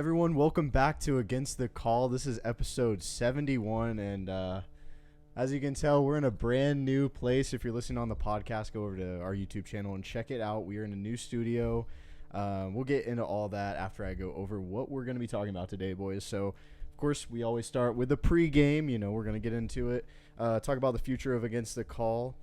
Everyone, welcome back to Against the Call. This is episode 71, and as you can tell, we're in a brand new place. If you're listening on the podcast, go over to our YouTube channel and check it out. We are in a new studio. We'll get into all that after I go over what we're going to be talking about today, boys. So, of course, we always start with the pregame. You know, we're going to get into it, talk about the future of Against the Call.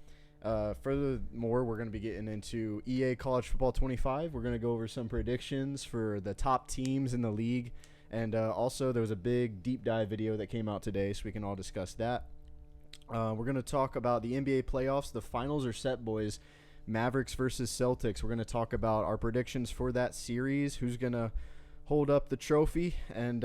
Furthermore, we're going to be getting into EA College Football 25. We're going to go over some predictions for the top teams in the league. And also, there was a big deep dive video that came out today, so we can all discuss that. We're going to talk about the NBA playoffs. The finals are set, boys. Mavericks versus Celtics. We're going to talk about our predictions for that series, who's going to hold up the trophy. And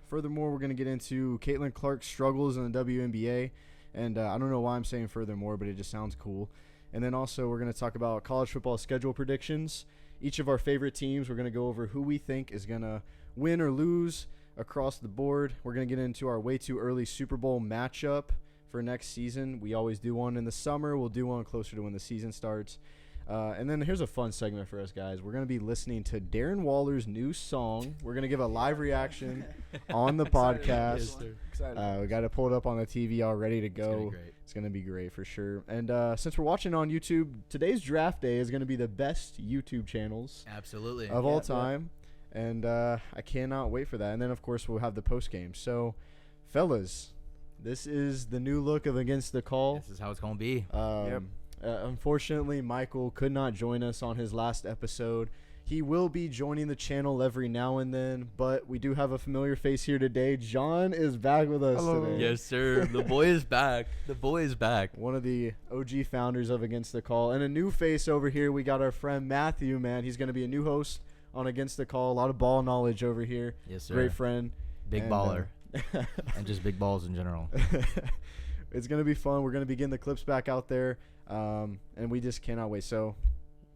furthermore, we're going to get into Caitlin Clark's struggles in the WNBA. And I don't know why I'm saying furthermore, but it just sounds cool. And then also we're going to talk about college football schedule predictions. Each of our favorite teams, we're going to go over who we think is going to win or lose across the board. We're going to get into our way too early Super Bowl matchup for next season. We always do one in the summer. We'll do one closer to when the season starts. And then here's a fun segment for us, guys. We're going to be listening to Darren Waller's new song. We're going to give a live reaction on the podcast. We got it pulled up on the TV all ready to go. It's going to be great for sure. And since we're watching on YouTube, today's draft day is going to be the best YouTube channels of all time. And I cannot wait for that. And then, of course, we'll have the post game. So, fellas, this is the new look of Against the Call. This is how it's going to be. Unfortunately, Michael could not join us on his last episode. He will be joining the channel every now and then, but we do have a familiar face here today. John is back with us today. Yes, sir. The boy is back. The boy is back. One of the OG founders of Against the Call. And a new face over here, we got our friend Matthew, man. He's going to be a new host on Against the Call. A lot of ball knowledge over here. Yes, sir. Great friend. Big baller. And just big balls in general. It's going to be fun. We're going to be getting the clips back out there. And we just cannot wait. So,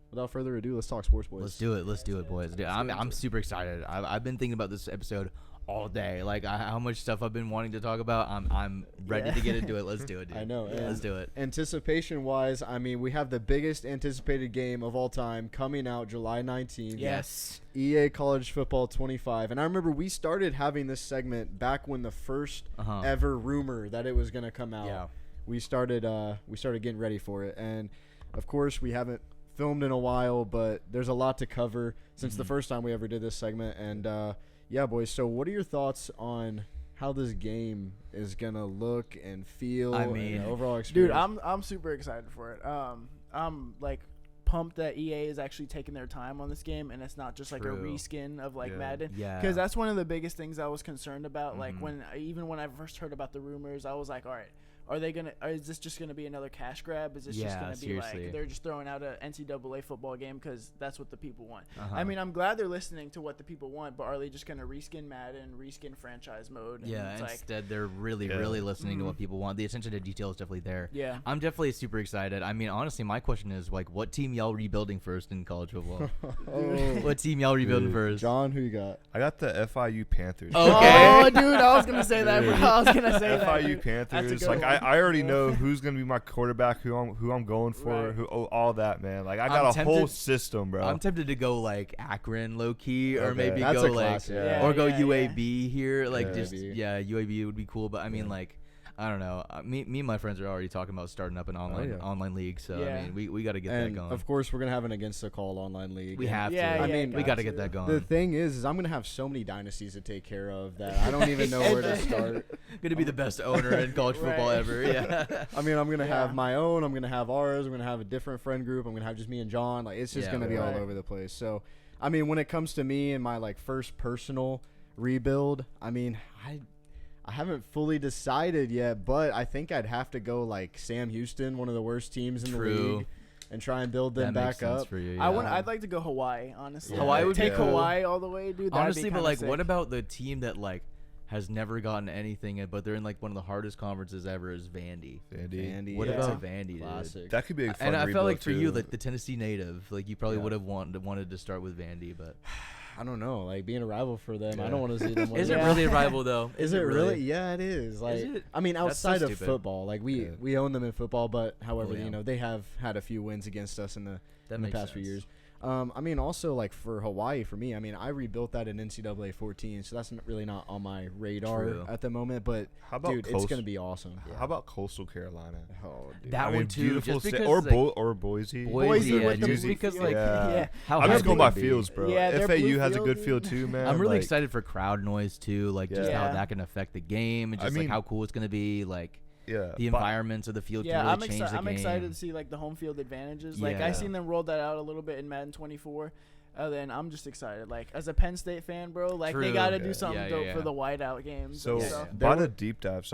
without further ado, let's talk sports, boys. Let's do it, boys. Dude, I'm super excited. I've been thinking about this episode all day. Like how much stuff I've been wanting to talk about. I'm ready to get into it. Let's do it, dude. I know. Let's do it. Anticipation-wise, I mean, we have the biggest anticipated game of all time coming out July 19th. Yes. EA College Football 25. And I remember we started having this segment back when the first ever rumor that it was going to come out. Yeah. We started getting ready for it. And, of course, we haven't filmed in a while, but there's a lot to cover since the first time we ever did this segment. And, yeah, boys, so what are your thoughts on how this game is going to look and feel and overall experience? Dude, I'm super excited for it. I'm, like, pumped that EA is actually taking their time on this game, and it's not just like a reskin of like Madden. Yeah. Because that's one of the biggest things I was concerned about. Like when I first heard about the rumors, I was like, all right, is this just gonna be another cash grab? Is this just gonna be like they're just throwing out an NCAA football game because that's what the people want? I mean, I'm glad they're listening to what the people want, but are they just gonna reskin Madden, reskin franchise mode? And yeah, instead they're really listening to what people want. The attention to detail is definitely there. Yeah, I'm definitely super excited. I mean, honestly, my question is like, what team y'all rebuilding first in college football? What team y'all rebuilding first? John, who you got? I got the FIU Panthers. Okay. Oh, dude, I was gonna say that, bro. I was gonna say that. FIU Panthers. Like I already know who's gonna be my quarterback, who I'm going for, all that, man. Like I got a whole system, bro. I'm tempted to go like Akron low key, or maybe That's go a like classic, yeah. or go UAB here, like UAB. UAB would be cool. But I mean, like, I don't know. Me and my friends are already talking about starting up an online league. So I mean, we got to get that going. Of course, we're gonna have an Against the Call online league. We have to. I mean, we got to get that going. The thing is I'm gonna have so many dynasties to take care of that I don't even know where to start. Gonna be the best owner in college football ever. Yeah. I mean, I'm gonna have my own. I'm gonna have ours. I'm gonna have a different friend group. I'm gonna have just me and John. Like it's just gonna be all over the place. So, I mean, when it comes to me and my like first personal rebuild, I mean, I haven't fully decided yet, but I think I'd have to go like Sam Houston, one of the worst teams in the league, and try and build them back up. For you, I'd like to go Hawaii, honestly. Hawaii would take be cool. Hawaii all the way, dude. Honestly, but like, sick. what about the team that like has never gotten anything, but they're in like one of the hardest conferences ever? Is Vandy. What about Vandy? Classic. Dude? That could be a fun And I felt like for too. you, like the Tennessee native, like you probably would have wanted to start with Vandy, but I don't know, like being a rival for them. I don't want to see them. Is it really a rival though? Is it really? Yeah, it is. Like, is it? I mean, outside of stupid. football, like we own them in football, but however, you know, they have had a few wins against us in the past few years. I mean, also like for Hawaii, for me, I mean, I rebuilt that in NCAA 14, so that's really not on my radar at the moment. But dude, it's gonna be awesome. Yeah. How about Coastal Carolina? Oh, dude. That one too, just because, or like, Boise. Boise, with the just blue because field. like Yeah. how I'm just hyped going it by would be. fields, bro. Yeah, their FAU blue has a field, good dude. field too, man. I'm really like, excited for crowd noise too, like just how Yeah. that can affect the game and just like how cool it's gonna be, like the environments of the field can really change the game. I'm excited to see like the home field advantages. Like I seen them roll that out a little bit in Madden 24. Then I'm just excited. Like as a Penn State fan, bro, like they gotta do something dope for the whiteout games. So by the deep dive,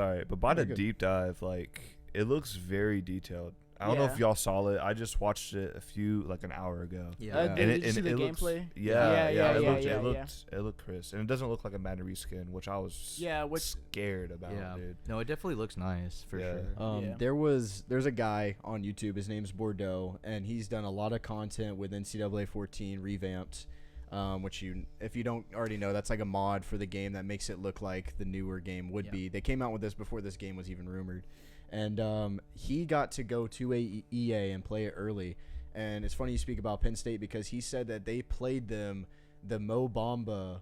deep dive, like it looks very detailed. I don't know if y'all saw it. I just watched it an hour ago. Yeah. Did you see the gameplay? It looked crisp, and it doesn't look like a Madden reskin, which I was scared about, dude. No, it definitely looks nice for sure. There's a guy on YouTube. His name's Bordeaux, and he's done a lot of content with NCAA 14 revamped. Which if you don't already know, that's like a mod for the game that makes it look like the newer game would be. They came out with this before this game was even rumored. And he got to go to EA and play it early. And it's funny you speak about Penn State because he said that they played them the Mo Bamba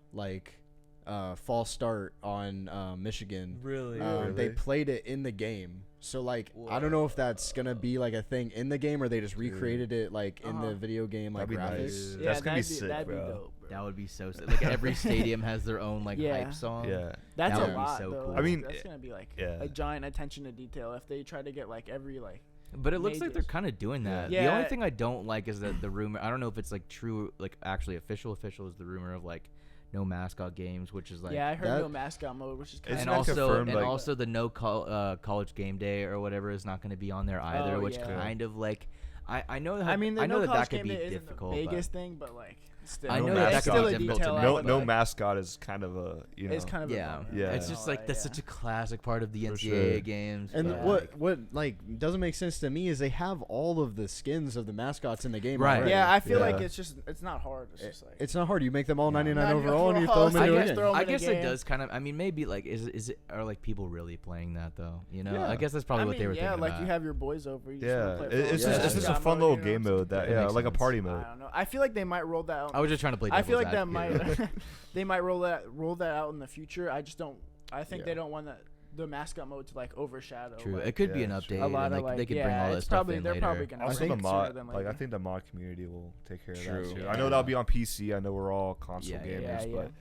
false start on Michigan. Really? They played it in the game. So like I don't know if that's gonna be like a thing in the game or they just recreated it like in the video game like that'd graphics. Nice. That's gonna be sick, that'd bro. Be dope, bro. That would be so sick. Like every stadium has their own like hype song. Yeah, that's that a lot. So though. cool. I mean, that's gonna be like a giant attention to detail if they try to get like every like. But it looks like they're kind of doing that. Yeah. The only thing I don't like is that the rumor. I don't know if it's like true, like actually official is the rumor of like no mascot games, which is like I heard no mascot mode, which is kind and of also the no college game day or whatever is not going to be on there either, which kind of like I know that that could be difficult. The biggest thing, but like. Still. I know that's still a detail. No mascot is kind of a It's kind of It's just like that's such a classic part of the NCAA games. And what like doesn't make sense to me is they have all of the skins of the mascots in the game. Right. Already. Yeah, I feel like it's not hard. It's just like it's not hard. You make them all 99 overall and you throw them in the game. I guess it does kind of. I mean, maybe like is it are like people really playing that though? You know, I guess that's probably what they were thinking. Yeah, like about. you have your boys over. It's just a fun little game mode that like a party mode. I don't know. I feel like they might roll that out. I was just trying to play. I feel like that might they might roll that out in the future. I just don't. I think they don't want the mascot mode to like overshadow. True, like, it could be an update. A lot of of they could bring all this stuff in they're later. probably gonna. Also, the mod, I think the mod community will take care of that too. I know that'll be on PC. I know we're all console gamers,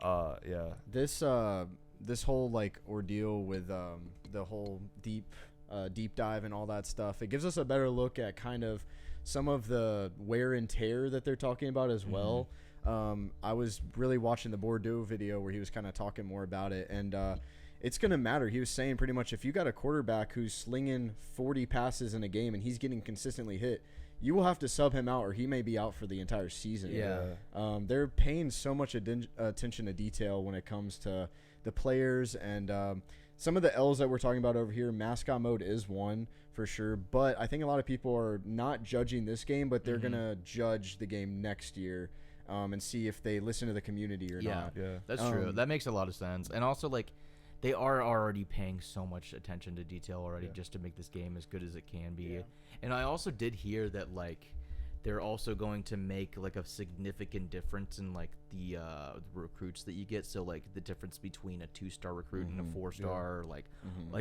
but this whole like ordeal with the whole deep dive and all that stuff, it gives us a better look at kind of some of the wear and tear that they're talking about as well. I was really watching the Bordeaux video where he was kind of talking more about it, and it's going to matter. He was saying pretty much if you got a quarterback who's slinging 40 passes in a game and he's getting consistently hit, you will have to sub him out or he may be out for the entire season. They're paying so much attention to detail when it comes to the players, and some of the L's that we're talking about over here, mascot mode is one for sure, but I think a lot of people are not judging this game, but they're going to judge the game next year. And see if they listen to the community or not. Yeah, that's true. That makes a lot of sense. And also, like, they are already paying so much attention to detail already just to make this game as good as it can be. And I also did hear that, like, they're also going to make, like, a significant difference in, like, the recruits that you get. So, like, the difference between a 2-star recruit and a 4-star, like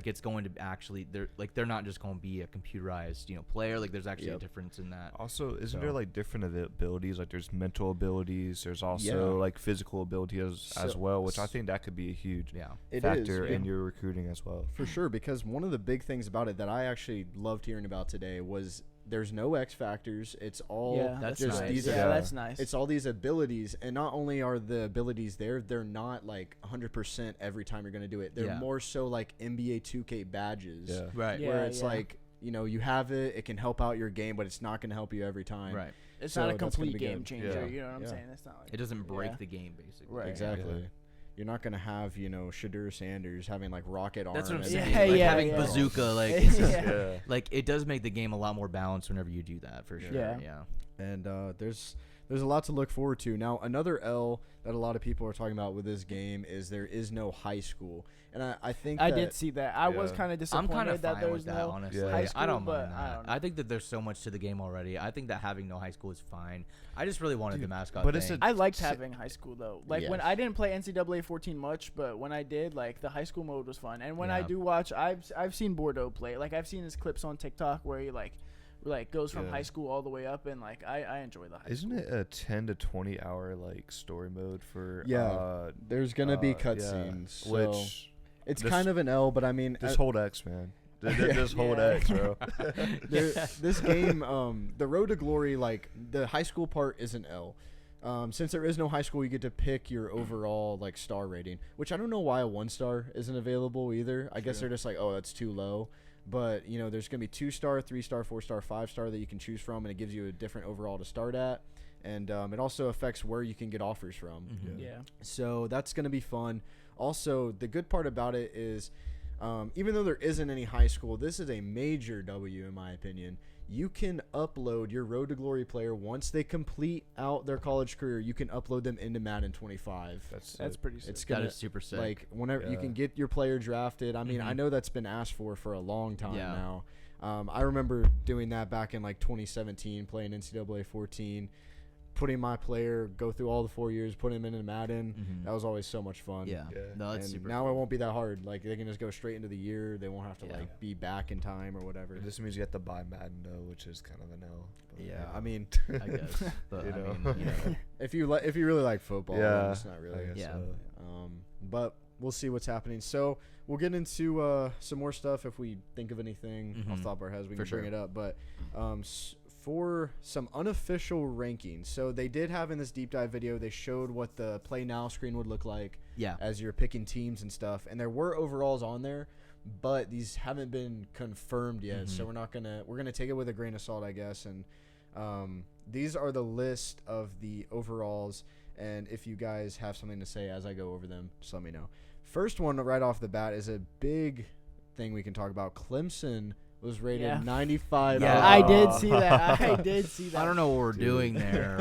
it's going to actually, they're not just going to be a computerized, player. Like, there's actually a difference in that. Also, isn't there, like, different abilities? Like, there's mental abilities. There's also, like, physical abilities as well, which I think that could be a huge factor in your recruiting as well. For sure, because one of the big things about it that I actually loved hearing about today was there's no X factors. It's all that's just nice. these. That's nice. It's all these abilities, and not only are the abilities there, they're not like 100% every time you're going to do it. They're more so like NBA 2K badges, right? Where it's like you have it, it can help out your game, but it's not going to help you every time. Right. It's not a complete game changer. You know what I'm saying? It's not like it doesn't break the game basically. Right. Exactly. You're not gonna have Shadur Sanders having like rocket arm. That's what I'm saying. Having bazooka, like it's just, like it does make the game a lot more balanced whenever you do that for sure. Yeah. And there's there's a lot to look forward to. Now, another L that a lot of people are talking about with this game is there is no high school. And I think I did see that. I was kind of disappointed I'm kind of that fine there with was that, no honestly. high school, I don't but mind that. I think that there's so much to the game already. I think that having no high school is fine. I just really wanted the mascot thing. I liked having high school, though. Like, when I didn't play NCAA 14 much, but when I did, like, the high school mode was fun. And when I do watch, I've seen Bordeaux play. Like, I've seen his clips on TikTok where he, like goes from high school all the way up, and like I enjoy the high Isn't school. it a 10 to 20 hour like story mode for there's gonna be cutscenes, so which it's kind of an L, but I mean just hold X, man. Just hold X, bro. This game, the Road to Glory, like the high school part is an L. Since there is no high school, you get to pick your overall like star rating, which I don't know why a 1-star isn't available either. I guess they're just like, oh, that's too low. But, you know, there's going to be 2-star, 3-star, 4-star, 5-star that you can choose from, and it gives you a different overall to start at. And it also affects where you can get offers from. Yeah. So that's going to be fun. Also, the good part about it is, even though there isn't any high school, this is a major W in my opinion. You can upload your Road to Glory player once they complete out their college career. You can upload them into Madden 25. That's pretty sick. That is super sick. Like whenever you can get your player drafted. I mean, I know that's been asked for a long time now. I remember doing that back in like 2017, playing NCAA 14. Putting my player, go through all the 4 years, putting him into Madden. That was always so much fun. Yeah. No, that's super now cool. it won't be that hard. Like they can just go straight into the year. They won't have to like be back in time or whatever. This means you have to buy Madden though, which is kind of an L. Yeah, I mean, I guess. But You I know. mean, you know. if you really like football, then it's not really. I guess so. But we'll see what's happening. So we'll get into some more stuff if we think of anything off the top of our heads. We can bring it up. But for some unofficial rankings, so they did have in this deep dive video, they showed what the Play Now screen would look like as you're picking teams and stuff. And there were overalls on there, but these haven't been confirmed yet. So we're gonna take it with a grain of salt, I guess. And these are the list of the overalls. And if you guys have something to say as I go over them, just let me know. First one right off the bat is a big thing we can talk about. Clemson was rated 95. Yeah, I did see that. I don't know what we're doing there.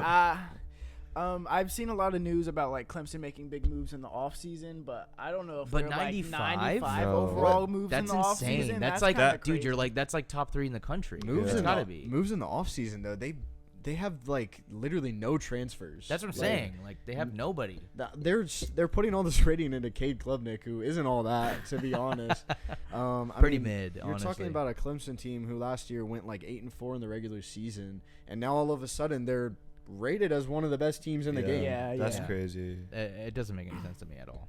I've seen a lot of news about like Clemson making big moves in the offseason, but I don't know if But they're 95? like 95 overall moves That's in the insane. offseason. That's like that, dude. You're like that's like top 3 in the country. Moves It's in gotta be. moves in the offseason though. They have like literally no transfers. That's what I'm saying. Like they have nobody. They're putting all this rating into Cade Klubnik, who isn't all that, to be honest. Pretty mid. You're honestly. talking about a Clemson team who last year went like 8-4 in the regular season, and now all of a sudden they're rated as one of the best teams in the game. Yeah, that's crazy. It doesn't make any sense to me at all.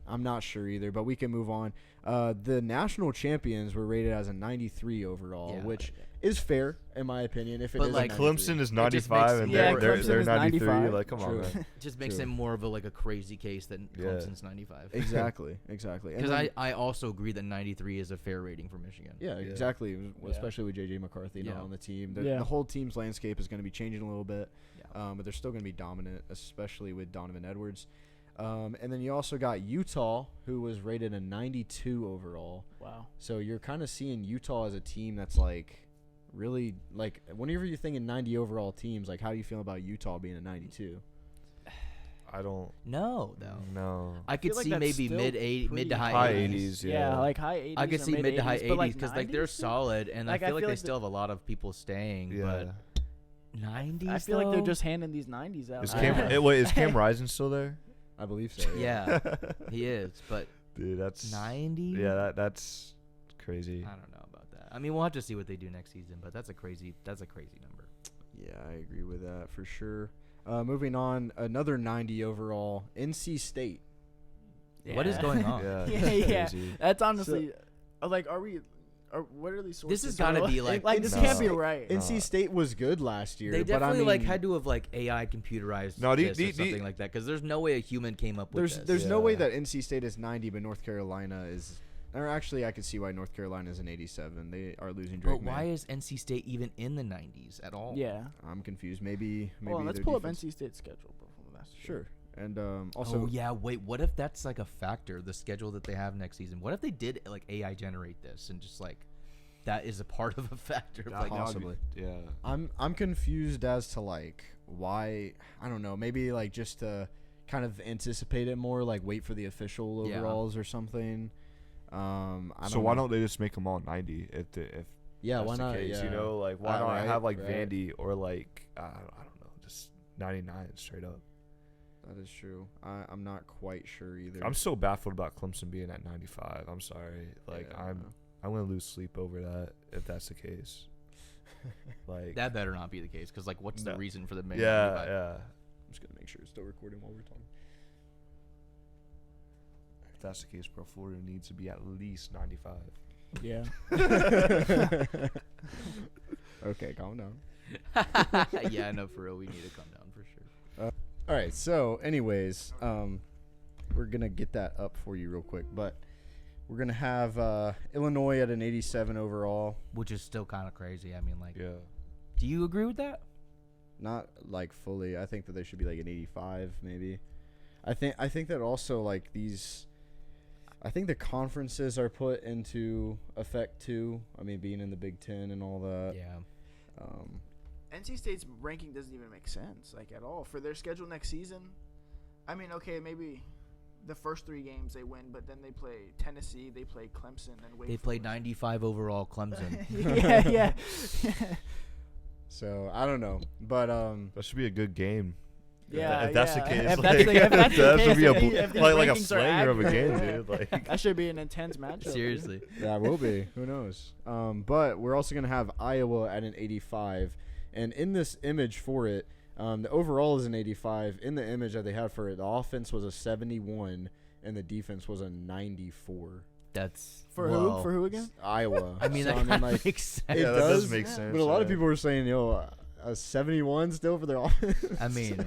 I'm not sure either, but we can move on. The national champions were rated as a 93 overall, which is fair in my opinion. If it But, is like, Clemson is 95 and Yeah, they're Clemson is 93. 95. Like, come on, man. It just makes it more of a crazy case than Clemson's 95. Exactly. Because I also agree that 93 is a fair rating for Michigan. Yeah, exactly. Especially with J.J. McCarthy not on the team. The whole team's landscape is going to be changing a little bit, but they're still going to be dominant, especially with Donovan Edwards. And then you also got Utah, who was rated a 92 overall. Wow. So you're kind of seeing Utah as a team that's like really like whenever you're thinking 90 overall teams, like how do you feel about Utah being a 92? I don't know though. No. I could like see that's maybe still mid to high high 80s. Yeah, like high 80s. I could see mid to high 80s because like they're 90s? solid, and Like, I feel like they like still have a lot of people staying. But 90s. I feel like they're just handing these 90s out. Is Cam Rising still there? I believe so. Yeah, he is. But dude, that's 90. Yeah, that's crazy. I don't know about that. I mean, we'll have to see what they do next season, but that's a crazy number. Yeah, I agree with that for sure. Moving on, another 90 overall, NC State. Yeah. What is going on? Yeah. That's honestly, like, what are these sources? This has got to be like this can't be right. NC State was good last year. They definitely but I mean, had to have like AI computerized or something like that because there's no way a human came up with this. There's no way that NC State is 90, but North Carolina is. Or actually, I could see why North Carolina is an 87. They are losing Drake. But why is NC State even in the 90s at all? Yeah, I'm confused. Maybe. Well, let's pull up NC State's schedule from last year. Sure. And also, wait. What if that's like a factor? The schedule that they have next season. What if they did like AI generate this and just like that is a part of a factor? Like, possibly. Yeah. I'm confused as to like why, I don't know, maybe like just to kind of anticipate it more, like wait for the official overalls or something. Why don't they just make them all 90 if why not? Case, yeah. You know, like why not have like right. Vandy or like I don't know, just 99 straight up. That is true. I'm not quite sure either. I'm still baffled about Clemson being at 95. I'm sorry. Like I'm gonna lose sleep over that if that's the case. Like that better not be the case, because like what's the reason for the making? Yeah. I'm just gonna make sure it's still recording while we're talking. If that's the case, bro, Florida needs to be at least 95. Yeah. Okay, calm down. Yeah, I know, for real. We need to calm down for sure. All right. So, anyways, we're gonna get that up for you real quick, but we're gonna have Illinois at an 87 overall, which is still kind of crazy. I mean, like, yeah. Do you agree with that? Not like fully. I think that they should be like an 85, maybe. I think that also like these. I think the conferences are put into effect too. I mean, being in the Big Ten and all that. Yeah. NC State's ranking doesn't even make sense, like, at all. For their schedule next season, I mean, okay, maybe the first 3 games they win, but then they play Tennessee, they play Clemson, and Wake They played 95 overall Clemson. yeah. So, I don't know. But that should be a good game. Yeah, if that's the case, if like, that's the case, should be if these like a rankings are slanger of a game, accurate, dude. Like that should be an intense matchup. Seriously. Yeah, it will be. Who knows? But we're also going to have Iowa at an 85. And in this image for it, the overall is an 85. In the image that they had for it, the offense was a 71 and the defense was a 94. That's for who? For who again? Iowa. I mean, so, that kind like, of makes sense. It that does make sense. But a lot of people were saying, a 71 still for their offense. I mean,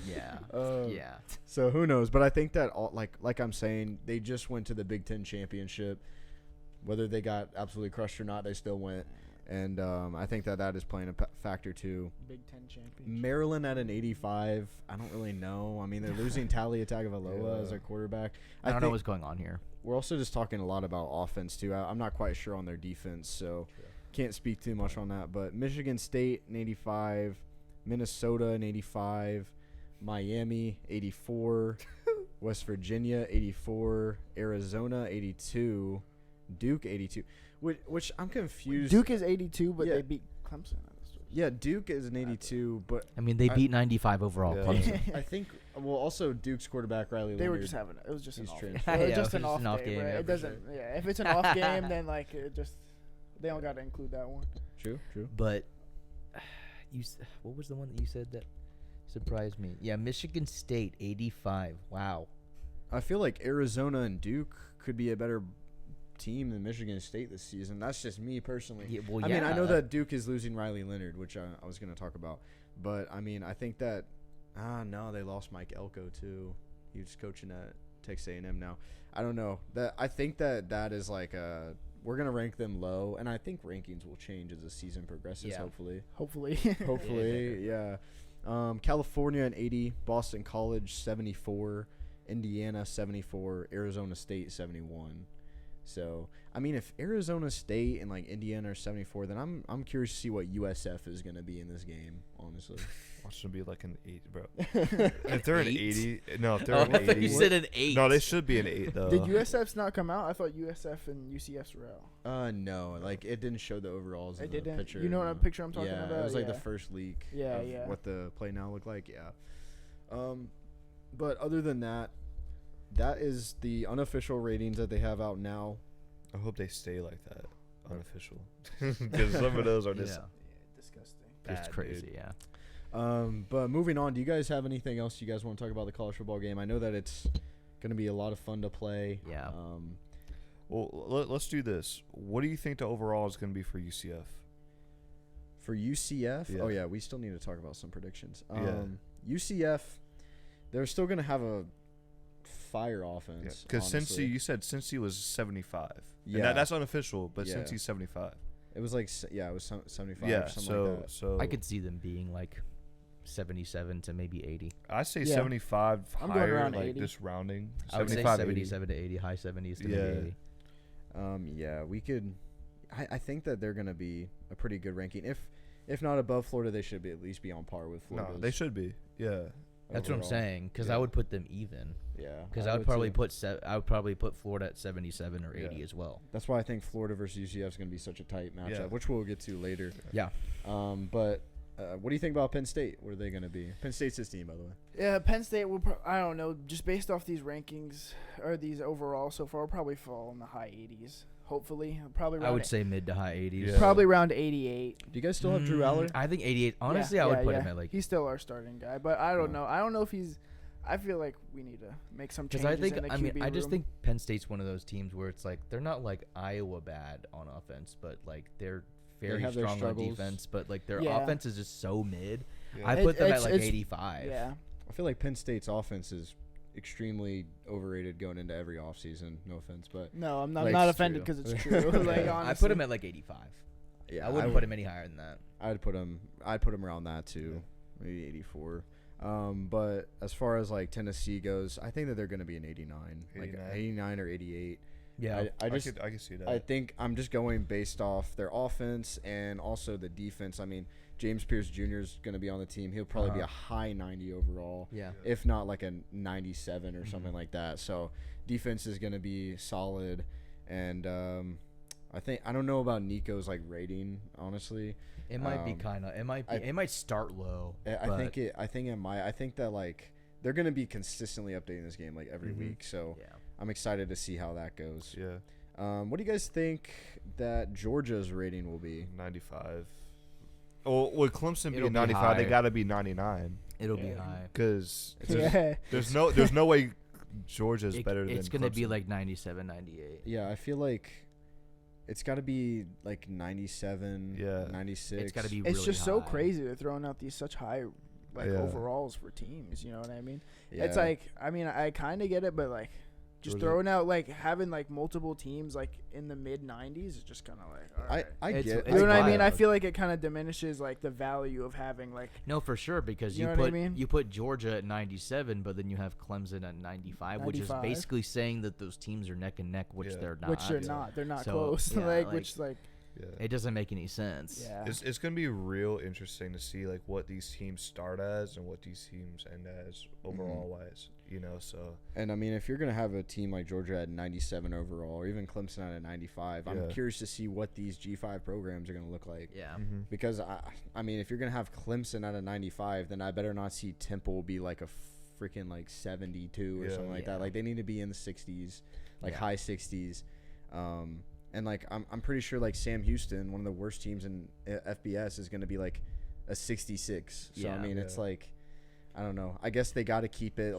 yeah. So who knows? But I think that like I'm saying, they just went to the Big Ten championship. Whether they got absolutely crushed or not, they still went. And I think that is playing a factor too. Big Ten championship. Maryland at an 85. I don't really know. I mean, they're losing Talia Tagovailoa as their quarterback. I don't know what's going on here. We're also just talking a lot about offense too. I'm not quite sure on their defense, so can't speak too much on that. But Michigan State an 85, Minnesota an 85, Miami 84, West Virginia 84, Arizona 82, Duke 82. Which I'm confused. Duke is 82, but they beat Clemson. Yeah, Duke is an 82, but I mean they beat 95 overall. Yeah. Clemson. I think also Duke's quarterback Riley Leonard. They were just having it was just an off game. Yeah, Just an off game. Right? Yeah, It doesn't. Sure. Yeah, if it's an off game, then like it just they don't got to include that one. True. But what was the one that you said that surprised me? Yeah, Michigan State 85. Wow. I feel like Arizona and Duke could be a better team than Michigan State this season. That's just me personally. Yeah, well, I mean, I know that Duke is losing Riley Leonard, which I was going to talk about. But, I mean, I think that no, they lost Mike Elko, too. He was coaching at Texas A&M now. I don't know. I think that is like we're going to rank them low, and I think rankings will change as the season progresses, hopefully. Hopefully, yeah. California an 80, Boston College 74, Indiana 74, Arizona State 71. So, I mean, if Arizona State and like Indiana are 74, then I'm curious to see what USF is going to be in this game, honestly. Watch them be like an 8, bro. If they're an 80, no, if they're an 80. You said an 8. No, they should be an 8 though. Did USF's not come out? I thought USF and UCF's were out. No, like it didn't show the overalls. It in the didn't. picture. You know what picture I'm talking about? Yeah, it was like the first leak. Yeah, of what the play now looked like. Yeah. But other than that, that is the unofficial ratings that they have out now. I hope they stay like that, unofficial, because some of those are just disgusting. It's crazy, yeah. But moving on, do you guys have anything else you guys want to talk about the college football game? I know that it's going to be a lot of fun to play. Yeah. Well, let's do this. What do you think the overall is going to be for UCF? For UCF? Yeah. Oh, yeah, we still need to talk about some predictions. UCF, they're still going to have a fire offense. Because Cincy, you said Cincy was 75. Yeah. And that's unofficial, but Cincy's 75. It was like, it was 75 yeah, or something like that. So I could see them being like 77 to maybe 80. I say 75 I'm higher, going around like 80. just rounding. I would say 75, 77 to 80, high 70s to maybe 80. Yeah, we could. I think that they're going to be a pretty good ranking. if not above Florida, they should at least be on par with Florida. No, they should be. Yeah. That's what I'm saying. Because I would put them even. Yeah. Because I would probably put Florida at 77 or 80 as well. That's why I think Florida versus UCF is going to be such a tight matchup, which we'll get to later. Yeah. But what do you think about Penn State? Where are they going to be? Penn State's this team, by the way. Yeah, Penn State will. I don't know. Just based off these rankings or these overall so far, will probably fall in the high 80s. Hopefully, probably. I would say mid to high 80s. Yeah. Probably around 88. Do you guys still have Drew Aller? I think 88. Honestly, I would put him at like. He's still our starting guy, but I don't know. I don't know if he's. I feel like we need to make some changes. Because I just think Penn State's one of those teams where it's like they're not like Iowa bad on offense, but like they're very strong on defense. But like their offense is just so mid. Yeah. I put them at like 85. Yeah. I feel like Penn State's offense is extremely overrated going into every offseason. No offense, but no, I'm not offended because it's true. Like, I put him at like 85. Yeah, I wouldn't put him any higher than that. I'd put him around that too, maybe 84. But as far as like Tennessee goes, I think that they're going to be an 89, like 89 or 88. Yeah, I can see that. I think I'm just going based off their offense and also the defense. I mean, James Pierce Jr. is going to be on the team. He'll probably be a high 90 overall. Yeah. If not like a 97 or something like that. So defense is going to be solid. And I don't know about Nico's like rating, honestly. It might be kind of. It might start low. I think it might. I think that like they're going to be consistently updating this game like every week. So I'm excited to see how that goes. Yeah. What do you guys think that Georgia's rating will be? 95. Well, with Clemson being 95, they got to be 99. It'll be high because there's no way Georgia's better than Clemson. It's going to be like 97, 98. Yeah, I feel like it's got to be like 97, 96. It's got to be really It's just high. So crazy. They're throwing out these such high overalls for teams. You know what I mean? Yeah. It's like, I mean, I kind of get it, but like just throwing out like having like multiple teams like in the mid 90s is just kind of like all right. I get it. You know what I mean? I feel like it kind of diminishes like the value of having like for sure because you put Georgia at 97 but then you have Clemson at 95 which is basically saying that those teams are neck and neck which they're not. They're not close. Like which like it doesn't make any sense. Yeah. It's going to be real interesting to see like what these teams start as and what these teams end as overall wise, you know, so. And I mean, if you're going to have a team like Georgia at 97 overall or even Clemson at 95, I'm curious to see what these G5 programs are going to look like. Yeah. Because I mean, if you're going to have Clemson at a 95, then I better not see Temple be like a freaking like 72 or something like that. Like they need to be in the 60s, like high 60s. And like I'm pretty sure like Sam Houston, one of the worst teams in FBS, is going to be like a 66. So I mean, it's like I don't know. I guess they got to keep it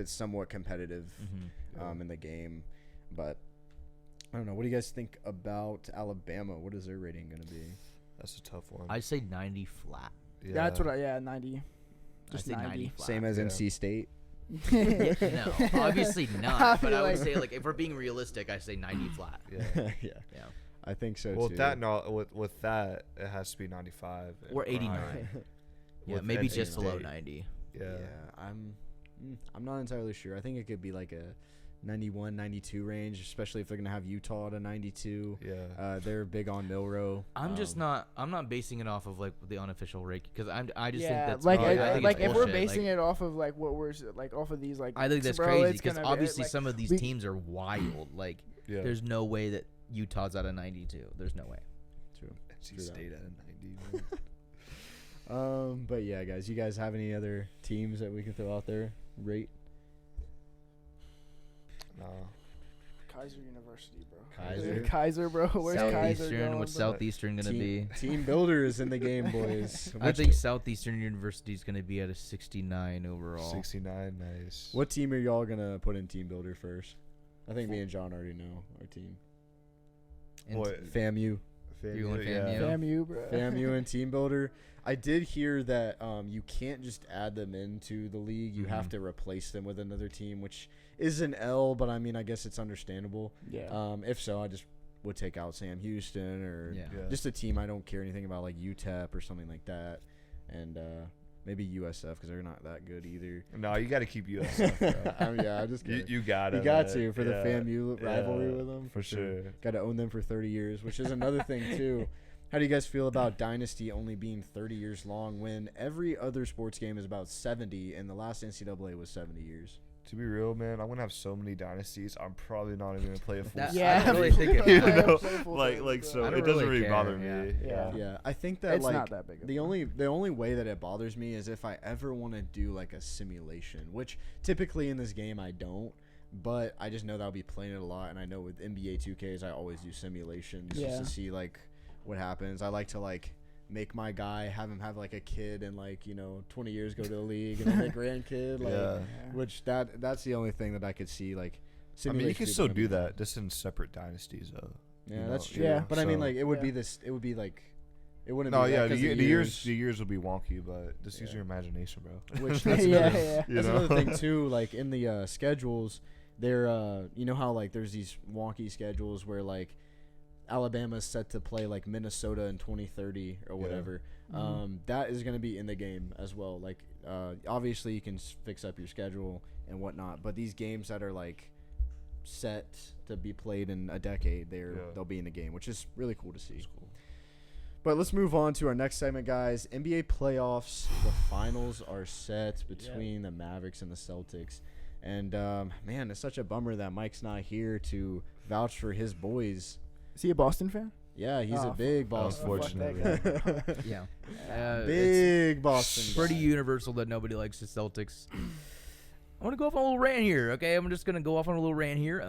somewhat competitive in the game. But I don't know. What do you guys think about Alabama? What is their rating going to be? That's a tough one. I'd say 90 flat. Yeah, that's what 90. Just 90 flat. Same as NC State. No, obviously not. But I would say, like, if we're being realistic, I say 90 flat. Yeah. I think so too. With that, it has to be 95 or 89. Yeah, maybe just below 90. Yeah, I'm not entirely sure. I think it could be like a 91, 92 range, especially if they're gonna have Utah at a 92. Yeah, they're big on Milroe. I'm not basing it off of like the unofficial ranking because I just think that's like I think like it's if bullshit. we're basing it off of like what we're like off of these like I think that's crazy because obviously some of these teams are wild. Like there's no way that Utah's at a 92. There's no way. True. NC State at a 90. But yeah, guys, you guys have any other teams that we can throw out there? Rate. No. Kaiser University, bro. Kaiser, bro. Where's Kaiser going? What's Southeastern gonna be? Team Builder is in the game, boys. I think Southeastern University is gonna be at a 69 overall. 69, nice. What team are y'all gonna put in Team Builder first? I think me and John already know our team. FAMU. You're going FAMU, bro. FAMU and Team Builder. I did hear that you can't just add them into the league. You have to replace them with another team, which is an L, but I mean, I guess it's understandable. Yeah. If so, I just would take out Sam Houston or just a team I don't care anything about, like UTEP or something like that. And maybe USF because they're not that good either. No, you got to keep USF. I just you got to. You got to for the FAMU rivalry with them. For sure. Got to own them for 30 years, which is another thing, too. How do you guys feel about Dynasty only being 30 years long when every other sports game is about 70 and the last NCAA was 70 years? To be real, man, I'm gonna have so many dynasties. I'm probably not even gonna play a full. Yeah, I really think you know, so it doesn't really bother me. Yeah. I think that it's not that big. The only way that it bothers me is if I ever want to do like a simulation, which typically in this game I don't. But I just know that I'll be playing it a lot, and I know with NBA 2Ks I always do simulations just to see like what happens. I like to like make my guy, have him have like a kid and like 20 years go to the league and then a grandkid, which that's the only thing that I could see like. I mean, you can still do that just in separate dynasties though. Yeah, that's true. Yeah, but I mean, like it would be this. It would be like. It wouldn't. No, be the years will be wonky, but just use your imagination, bro. Which that's another thing too. Like in the schedules, there, how like there's these wonky schedules where like Alabama's set to play like Minnesota in 2030 or whatever. That is going to be in the game as well. Like, obviously you can fix up your schedule and whatnot, but these games that are like set to be played in a decade, they'll be in the game, which is really cool to see. Cool. But let's move on to our next segment, guys. NBA playoffs. The finals are set between the Mavericks and the Celtics. And, man, it's such a bummer that Mike's not here to vouch for his boys. Is he a Boston fan? Yeah, he's a big Boston fan. Yeah. Big Boston guy. Pretty universal that nobody likes the Celtics. I want to go off on a little rant here, okay? I'm just going to go off on a little rant here.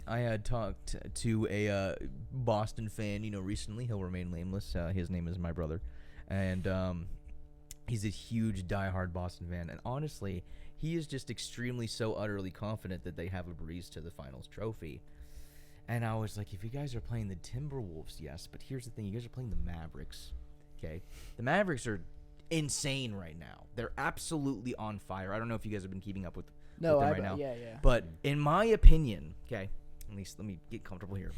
I had talked to a Boston fan, recently. He'll remain nameless. His name is my brother. And he's a huge, diehard Boston fan. And honestly, he is just extremely so utterly confident that they have a breeze to the finals trophy. And I was like, if you guys are playing the Timberwolves, yes. But here's the thing. You guys are playing the Mavericks, okay? The Mavericks are insane right now. They're absolutely on fire. I don't know if you guys have been keeping up with them right now. Yeah. But in my opinion, okay, at least let me get comfortable here.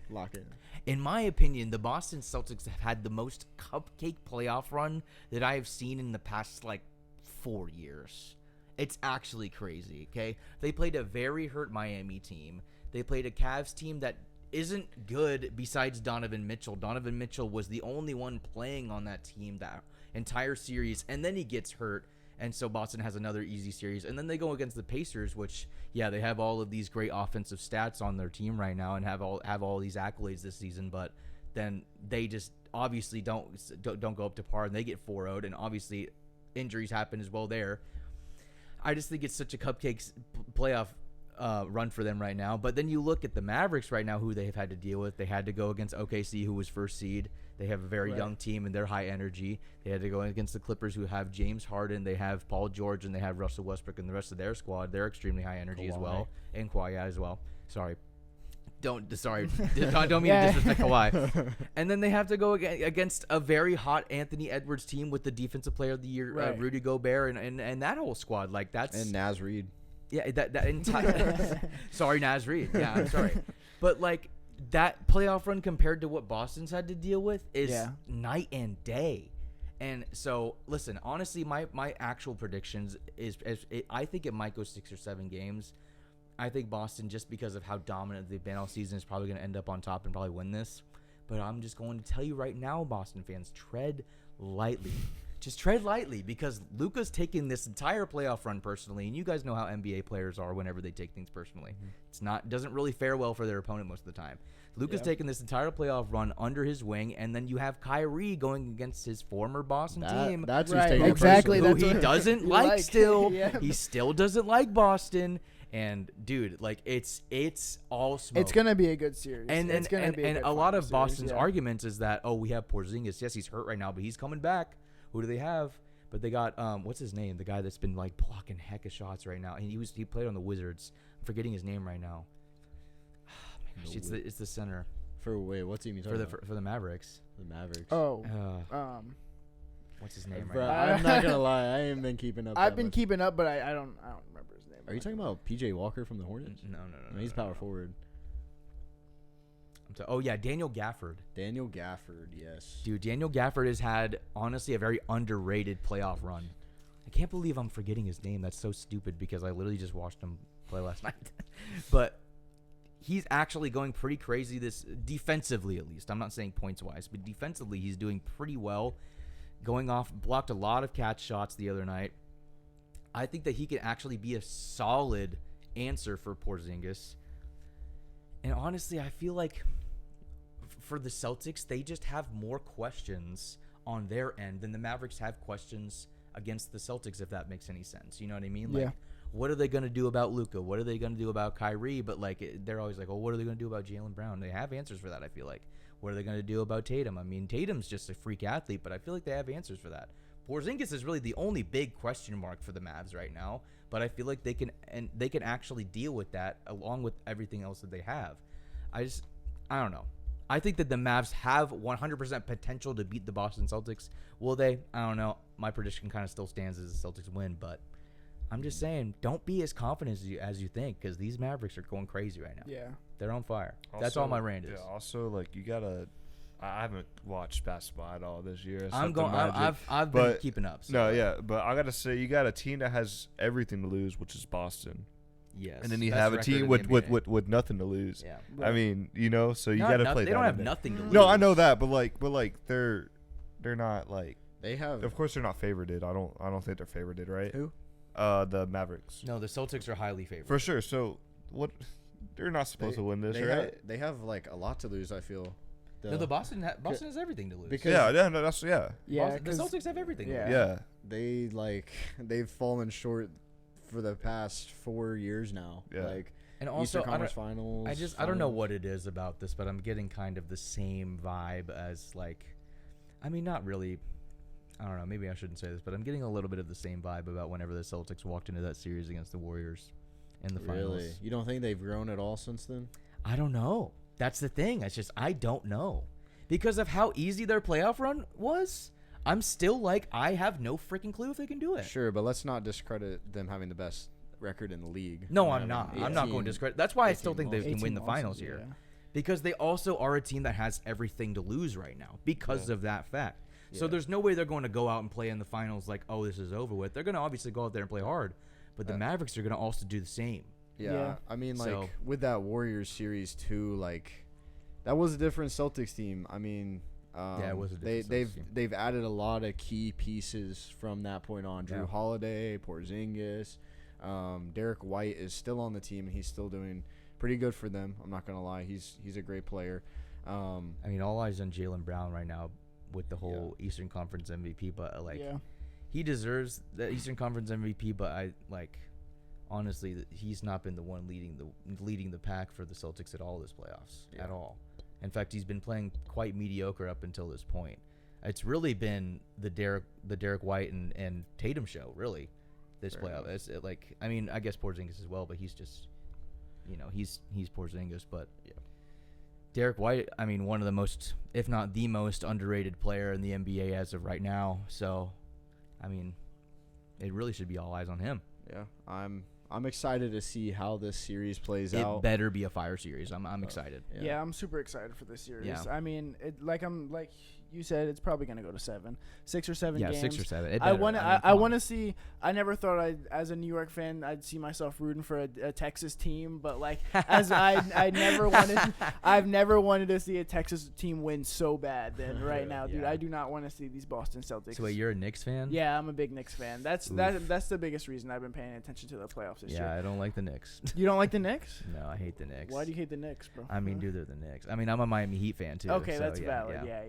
Lock in. In my opinion, the Boston Celtics have had the most cupcake playoff run that I have seen in the past, 4 years. It's actually crazy, okay? They played a very hurt Miami team. They played a Cavs team that isn't good besides Donovan Mitchell. Donovan Mitchell was the only one playing on that team that entire series, and then he gets hurt, and so Boston has another easy series. And then they go against the Pacers, which, they have all of these great offensive stats on their team right now and have all these accolades this season, but then they just obviously don't go up to par, and they get 4-0'd, and obviously injuries happen as well there. I just think it's such a cupcakes playoff run for them right now. But then you look at the Mavericks right now, who they have had to deal with. They had to go against OKC, who was first seed. They have a very young team, and they're high energy. They had to go against the Clippers, who have James Harden. They have Paul George, and they have Russell Westbrook, and the rest of their squad. They're extremely high energy as well. And Kawhi as well. Don't mean to disrespect Kawhi. And then they have to go against a very hot Anthony Edwards team with the Defensive Player of the Year, Rudy Gobert, and that whole squad. And Naz Reid. Yeah, that entire. Sorry, Naz Reid. Yeah, I'm sorry. But that playoff run compared to what Boston's had to deal with is night and day. And so, listen, honestly, my actual predictions is I think it might go 6 or 7 games. I think Boston, just because of how dominant they've been all season, is probably going to end up on top and probably win this. But I'm just going to tell you right now, Boston fans, tread lightly. Just tread lightly, because Luka's taking this entire playoff run personally, and you guys know how NBA players are whenever they take things personally. It doesn't really fare well for their opponent most of the time. Luka's taking this entire playoff run under his wing, and then you have Kyrie going against his former Boston team. That's exactly who he doesn't like still. He still doesn't like Boston. And dude, it's all smoke. It's gonna be a good series. And a lot of Boston's arguments is that we have Porzingis. Yes, he's hurt right now, but he's coming back. Who do they have? But they got what's his name? The guy that's been blocking heck of shots right now. And he played on the Wizards. I'm forgetting his name right now. Oh my gosh, it's the center. What team you talking about? For the Mavericks. The Mavericks. What's his name bro, right now? I'm not gonna lie, I ain't been keeping up. I've been keeping up, but I don't remember his name. Are you talking about PJ Walker from the Hornets? No. He's power forward. Daniel Gafford. Daniel Gafford, yes. Dude, Daniel Gafford has had, honestly, a very underrated playoff run. I can't believe I'm forgetting his name. That's so stupid, because I literally just watched him play last night. But he's actually going pretty crazy this defensively, at least. I'm not saying points wise, but defensively he's doing pretty well. Going off, blocked a lot of catch shots the other night. I think that he can actually be a solid answer for Porzingis. And honestly, I feel like for the Celtics, they just have more questions on their end than the Mavericks have questions against the Celtics, if that makes any sense. You know what I mean? Like, what are they going to do about Luka? What are they going to do about Kyrie? But, like, they're always like, oh, what are they going to do about Jaylen Brown? They have answers for that, I feel like. What are they going to do about Tatum? I mean, Tatum's just a freak athlete, but I feel like they have answers for that. Porzingis is really the only big question mark for the Mavs right now, but I feel like they can actually deal with that along with everything else that they have. I don't know. I think that the Mavs have 100% potential to beat the Boston Celtics. Will they? I don't know. My prediction kind of still stands as the Celtics win, but I'm just saying, don't be as confident as you think, because these Mavericks are going crazy right now. Yeah. They're on fire. Also, that's all my rant is. Yeah, also, like, you got to – I haven't watched basketball at all this year. I've been keeping up. So. No, yeah, but I got to say, you got a team that has everything to lose, which is Boston. Yes. And then you have a team with nothing to lose. Yeah. Right. I mean, you know, so you got to play that. They don't have nothing to lose. No, I know that, but they're not like they have. Of course, they're not favorited. I don't think they're favorited, right? Who? The Mavericks. No, the Celtics are highly favored. For sure. So what? They're not supposed to win this, right? They have like a lot to lose. I feel. No, the Boston has everything to lose. Because the Celtics have everything. Yeah. They've fallen short for the past 4 years now. Yeah. Like, and also Eastern Conference Finals. I don't know what it is about this, but I'm getting kind of the same vibe as like, I mean, not really. I don't know. Maybe I shouldn't say this, but I'm getting a little bit of the same vibe about whenever the Celtics walked into that series against the Warriors in the finals. Really? You don't think they've grown at all since then? I don't know. That's the thing. It's just I don't know because of how easy their playoff run was. I'm still like, I have no freaking clue if they can do it. Sure, but let's not discredit them having the best record in the league. No, I'm not. I'm not going to discredit. That's why I still think they can win the finals here. Because they also are a team that has everything to lose right now because of that fact. Yeah. So there's no way they're going to go out and play in the finals like, oh, this is over with. They're going to obviously go out there and play hard. But the Mavericks are going to also do the same. Yeah. I mean, like, with that Warriors series, too, like, that was a different Celtics team. I mean... it was a different they've added a lot of key pieces from that point on. Drew Holiday, Porzingis, Derek White is still on the team and he's still doing pretty good for them. I'm not gonna lie, he's a great player. I mean, all eyes on Jaylen Brown right now with the whole Eastern Conference MVP, but he deserves the Eastern Conference MVP. But honestly, he's not been the one leading the pack for the Celtics at all this playoffs at all. In fact, he's been playing quite mediocre up until this point. It's really been the Derek White and Tatum show, really, this playoff. I mean, I guess Porzingis as well, but he's just, he's Porzingis. But Derek White, I mean, one of the most, if not the most underrated player in the NBA as of right now. So, I mean, it really should be all eyes on him. Yeah, I'm excited to see how this series plays out. It better be a fire series. I'm excited. Yeah, I'm super excited for this series. Yeah. I mean, like you said, it's probably gonna go to 6 or 7 games. Yeah, 6 or 7. I want to see. I never thought as a New York fan I'd see myself rooting for a Texas team, but like as I've never wanted to see a Texas team win so bad than right now, dude. I do not want to see these Boston Celtics. So wait, you're a Knicks fan? Yeah, I'm a big Knicks fan. That's the biggest reason I've been paying attention to the playoffs this year. Yeah, I don't like the Knicks. You don't like the Knicks? No, I hate the Knicks. Why do you hate the Knicks, bro? I mean, dude, they're the Knicks. I mean, I'm a Miami Heat fan too. Okay, so that's valid. Yeah.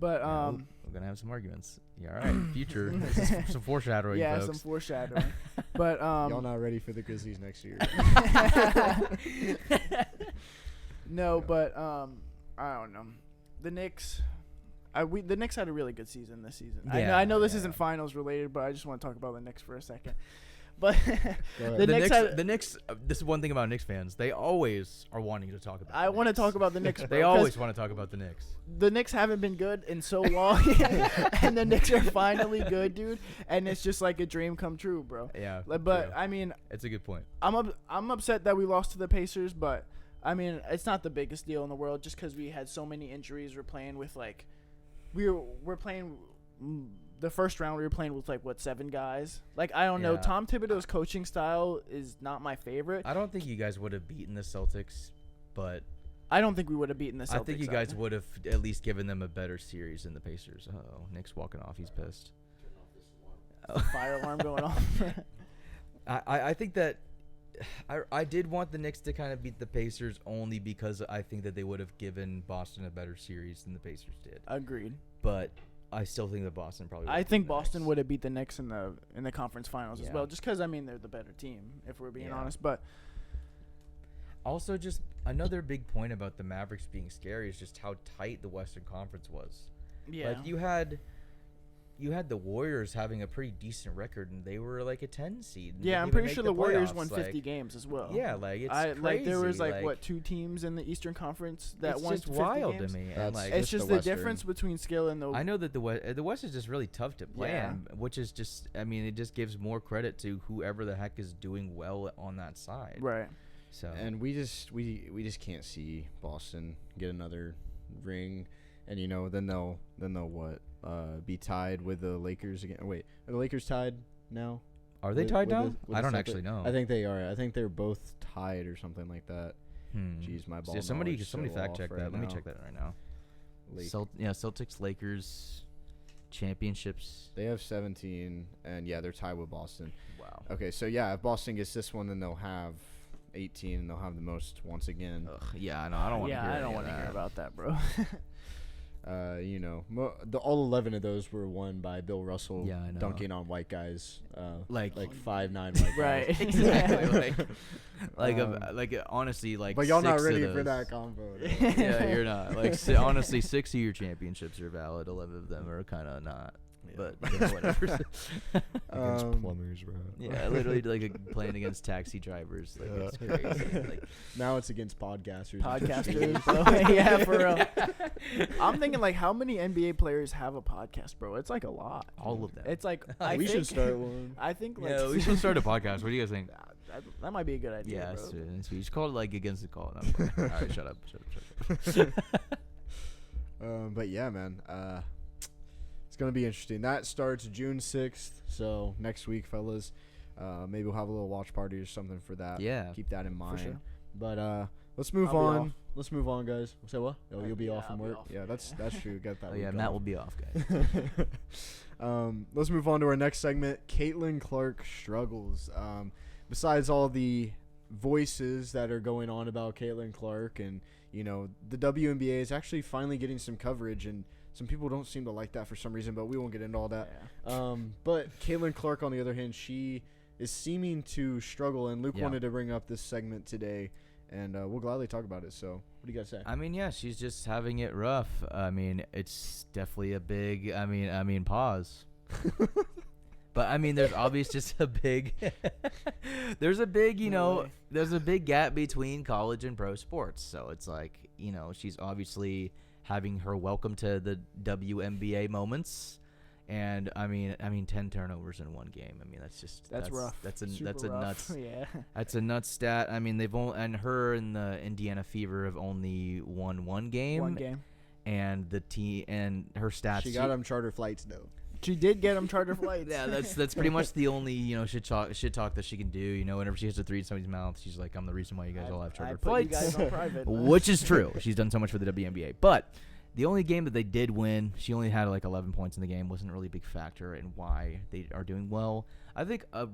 But we're gonna have some arguments. Yeah, all right. Future, some foreshadowing. Yeah, folks. some foreshadowing. But y'all not ready for the Grizzlies next year? No, but I don't know. The Knicks. The Knicks had a really good season this season. Yeah, I know this isn't finals related, but I just want to talk about the Knicks for a second. But the Knicks. This is one thing about Knicks fans. They always are wanting to talk about. I want to talk about the Knicks. They always want to talk about the Knicks. The Knicks haven't been good in so long, and the Knicks are finally good, dude. And it's just like a dream come true, bro. Yeah. But I mean, it's a good point. I'm upset that we lost to the Pacers, but I mean, it's not the biggest deal in the world just because we had so many injuries. We're playing with we're playing. The first round we were playing with 7 guys. I don't know. Tom Thibodeau's coaching style is not my favorite. I don't think you guys would have beaten the Celtics but I don't think we would have beaten the Celtics. I think you guys would have at least given them a better series than the Pacers. Oh, Nick's walking off. He's pissed. Fire alarm going off. I think that I did want the Knicks to kind of beat the Pacers only because I think that they would have given Boston a better series than the Pacers did. Agreed. But I still think that Boston probably. I think Boston would have beat the Knicks in the conference finals as well, just because they're the better team, if we're being honest. But also, just another big point about the Mavericks being scary is just how tight the Western Conference was. Yeah, like you had the Warriors having a pretty decent record, and they were like a 10 seed. Yeah, I'm pretty sure the Warriors won 50 games as well. Yeah, like it's crazy. Like there was what 2 teams in the Eastern Conference that won 50 wild games? To me. And like it's just the difference between skill and the. I know that the West is just really tough to play in, which is just it just gives more credit to whoever the heck is doing well on that side. Right. So and we just can't see Boston get another ring, and then they'll what be tied with the Lakers again. Wait, are the Lakers tied now? Are they tied now? I don't actually know. I think they are. I think they're both tied or something like that. Jeez, my ball. Yeah, somebody fact check that. Let me check that right now. Celtics, Lakers, championships. They have 17, and they're tied with Boston. Wow. Okay, so if Boston gets this one, then they'll have 18, and they'll have the most once again. Ugh, yeah, I know. I don't want to hear. I don't want to hear about that, bro. All 11 of those were won by Bill Russell dunking on white guys, like 5'9" white guys. Right, exactly. Honestly, but y'all not ready for that combo. Yeah, you're not. Honestly, 6 of your championships are valid. 11 of them are kind of not. But whatever. Against plumbers, bro. Yeah, literally playing against taxi drivers. It's crazy. Now it's against podcasters. Bro. Yeah, for real. I'm thinking how many NBA players have a podcast, bro? It's a lot. All of them. It's we should start one. I think we should start a podcast. What do you guys think? That might be a good idea. Yeah, bro. You should call it Against the Call. All right, shut up. But yeah, man. Gonna be interesting. That starts June 6th, so next week, fellas. Maybe we'll have a little watch party or something for that. Yeah, keep that in mind. Sure. But let's move on. Let's move on, guys. Say what? Oh, you'll be off from work. Yeah, that's true. Got that. Oh yeah, Matt will be off, guys. Let's move on to our next segment. Caitlin Clark struggles. Besides all the voices that are going on about Caitlin Clark, and the WNBA is actually finally getting some coverage, and some people don't seem to like that for some reason, but we won't get into all that. Yeah. But Caitlin Clark, on the other hand, she is seeming to struggle, and Luke wanted to bring up this segment today, and we'll gladly talk about it. So what do you guys say? She's just having it rough. It's definitely a big, pause. But, there's obviously just a big, there's a big gap between college and pro sports. So it's she's obviously having her welcome to the WNBA moments, and 10 turnovers in one game. That's rough. That's a rough. nuts. Yeah. That's a nuts stat. They've only, and her and the Indiana Fever have only won one game. And the team and her stats. She got them charter flights though. She did get them charter flights. Yeah, that's pretty much the only shit talk that she can do. Whenever she hits a three in somebody's mouth, she's like, "I'm the reason why you guys all have charter flights." You guys on private, which is true. She's done so much for the WNBA. But the only game that they did win, she only had 11 points in the game. Wasn't really a big factor in why they are doing well. I think a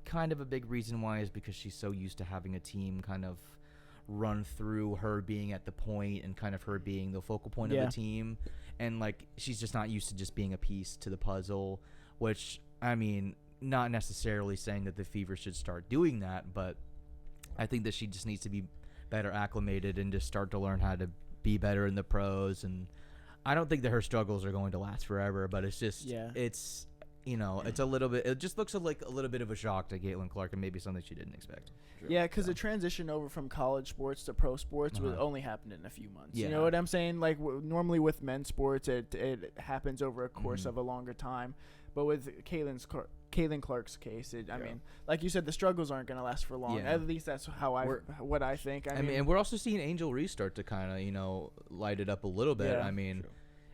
kind of a big reason why is because she's so used to having a team kind of run through her being at the point and kind of her being the focal point of the team. And she's just not used to just being a piece to the puzzle, which not necessarily saying that the Fever should start doing that, but I think that she just needs to be better acclimated and just start to learn how to be better in the pros. And I don't think that her struggles are going to last forever, but it's just it's it's a little bit, it just looks like a little bit of a shock to Caitlin Clark, and maybe something she didn't expect. Yeah, because the transition over from college sports to pro sports only happened in a few months. Yeah. You know what I'm saying? Normally with men's sports, it happens over a course of a longer time. But with Caitlin Clark's case, like you said, the struggles aren't going to last for long. Yeah. At least that's what I think. I mean, and we're also seeing Angel Reese start to kind of, light it up a little bit. Yeah.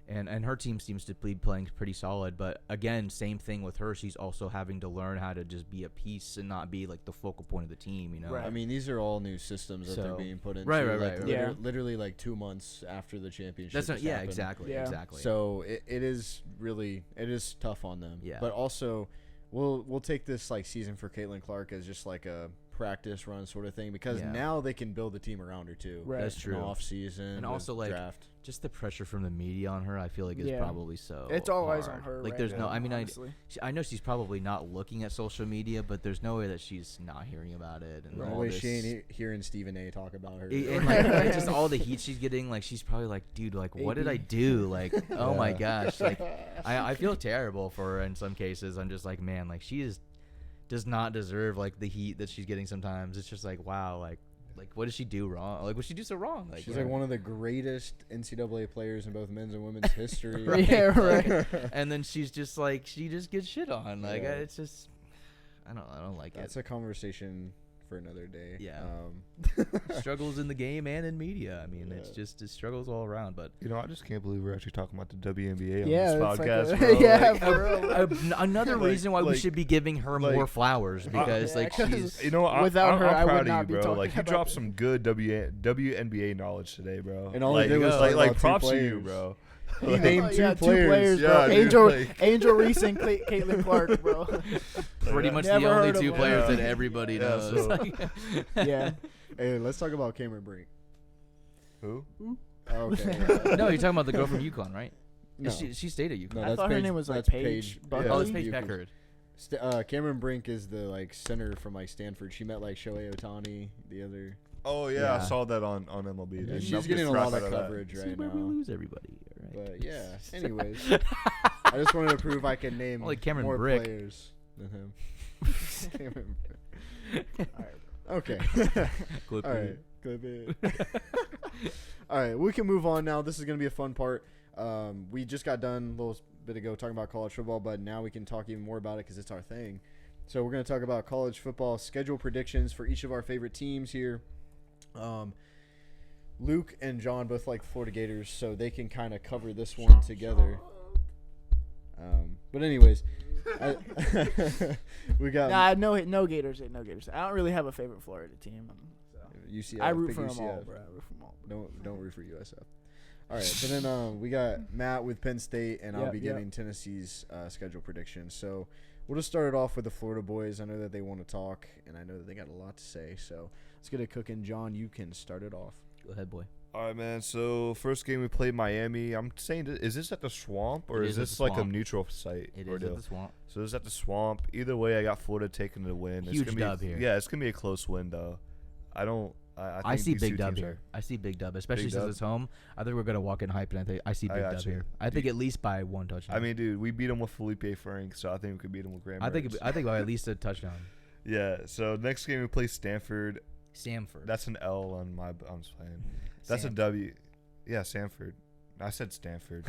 And her team seems to be playing pretty solid. But again, same thing with her. She's also having to learn how to just be a piece and not be like the focal point of the team, you know? Right. I mean, these are all new systems that they're being put into. Right. Literally like 2 months after the championship. That's not, yeah, exactly. So it is tough on them. Yeah. But also, we'll take this like season for Caitlin Clark as just like a practice run sort of thing, because now they can build a team around her too. Right. That's true. Off season and also like draft. Just the pressure from the media on her, I feel like is probably so. It's all hard. eyes on her. Like right there's now, no. I mean, honestly. I know she's probably not looking at social media, but there's no way that she's not hearing about it. And all this. She ain't hearing Stephen A. talk about her. And like, it's just all the heat she's getting. Like she's probably like, dude, like what did I do? Like, oh my gosh, like I feel terrible for her in some cases. I'm just like, man, like she does not deserve like the heat that she's getting sometimes. It's just like, wow, like what did she do wrong? Like what did she do so wrong? Like she's like one of the greatest NCAA players in both men's and women's history. right. And then she's just like she just gets shit on. Like it's just I don't like it. That's a conversation for another day. Yeah. Struggles in the game and in media. I mean, it's struggles all around. But I just can't believe we're actually talking about the WNBA on this podcast. Like another reason why we should be giving her more flowers, because she's without her, I'm I proud would not of be you, bro. talking Like you about dropped some good WNBA knowledge today, bro. And all they did was like props to you, bro. He named two players, bro. Yeah, Angel Reese and Caitlin Clark, bro. Pretty much the only two players that everybody knows. Yeah. Hey, let's talk about Cameron Brink. Who? Oh, okay. No, you're talking about the girl from UConn, right? No. She stayed at UConn. No, I thought her name was like Paige. Oh, it's Paige Beckard. Cameron Brink is the like center from like Stanford. She met like Shohei Ohtani the other. Oh yeah, I saw that on MLB. Yeah, she's getting a lot of coverage right now. Where we lose everybody. Right? But yeah. Anyways, I just wanted to prove I can name like Cameron more Brick. players than him. Cameron Brick. All right. Okay. Clip All right. Clip it. All right. We can move on now. This is gonna be a fun part. We just got done a little bit ago talking about college football, but now we can talk even more about it because it's our thing. So we're gonna talk about college football schedule predictions for each of our favorite teams here. Luke and John both like Florida Gators, so they can kind of cover this one together. But anyways, we got no Gators. No Gators. I don't really have a favorite Florida team. So. UCF. I root for UCF. them all, bro. I root for them all. Don't root for USF. All right, but then we got Matt with Penn State, and I'll be giving Tennessee's schedule predictions. So we'll just start it off with the Florida boys. I know that they want to talk, and I know that they got a lot to say. So let's get it cooking. John, you can start it off. Go ahead, boy. All right, man. So first game we played Miami. I'm saying, is this at the Swamp or is this like a neutral site? It is at the Swamp. So it's at the Swamp. Either way, I got Florida taking the win. Huge dub here. Yeah, it's gonna be a close win though. I see big dub here. I see big dub, especially since it's home. I think we're gonna walk in hype, and I see big dub here. I think at least by one touchdown. I mean, dude, we beat them with Felipe Frank, so I think we could beat them with Graham. I think by at least a touchdown. Yeah. So next game we play Stanford. Samford. That's an L on my. I'm just playing. That's a W. Yeah, Samford. I said Stanford.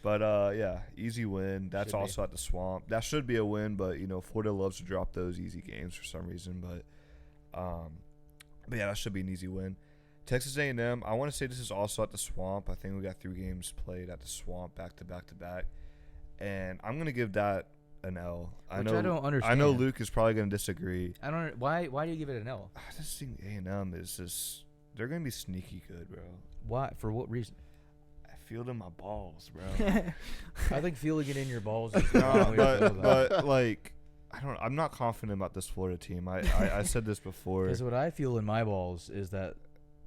But yeah, easy win. That's also at the Swamp. That should be a win, but Florida loves to drop those easy games for some reason. But yeah, that should be an easy win. Texas A&M. I want to say this is also at the Swamp. I think we got 3 games played at the Swamp back to back to back, and I'm gonna give that an L. I don't understand. I know Luke is probably gonna disagree. I don't. Why do you give it an L? I just think A&M is just. They're gonna be sneaky good, bro. Why? For what reason? I feel it in my balls, bro. I think feeling it in your balls is but like I'm not confident about this Florida team. I said this before. Because what I feel in my balls is that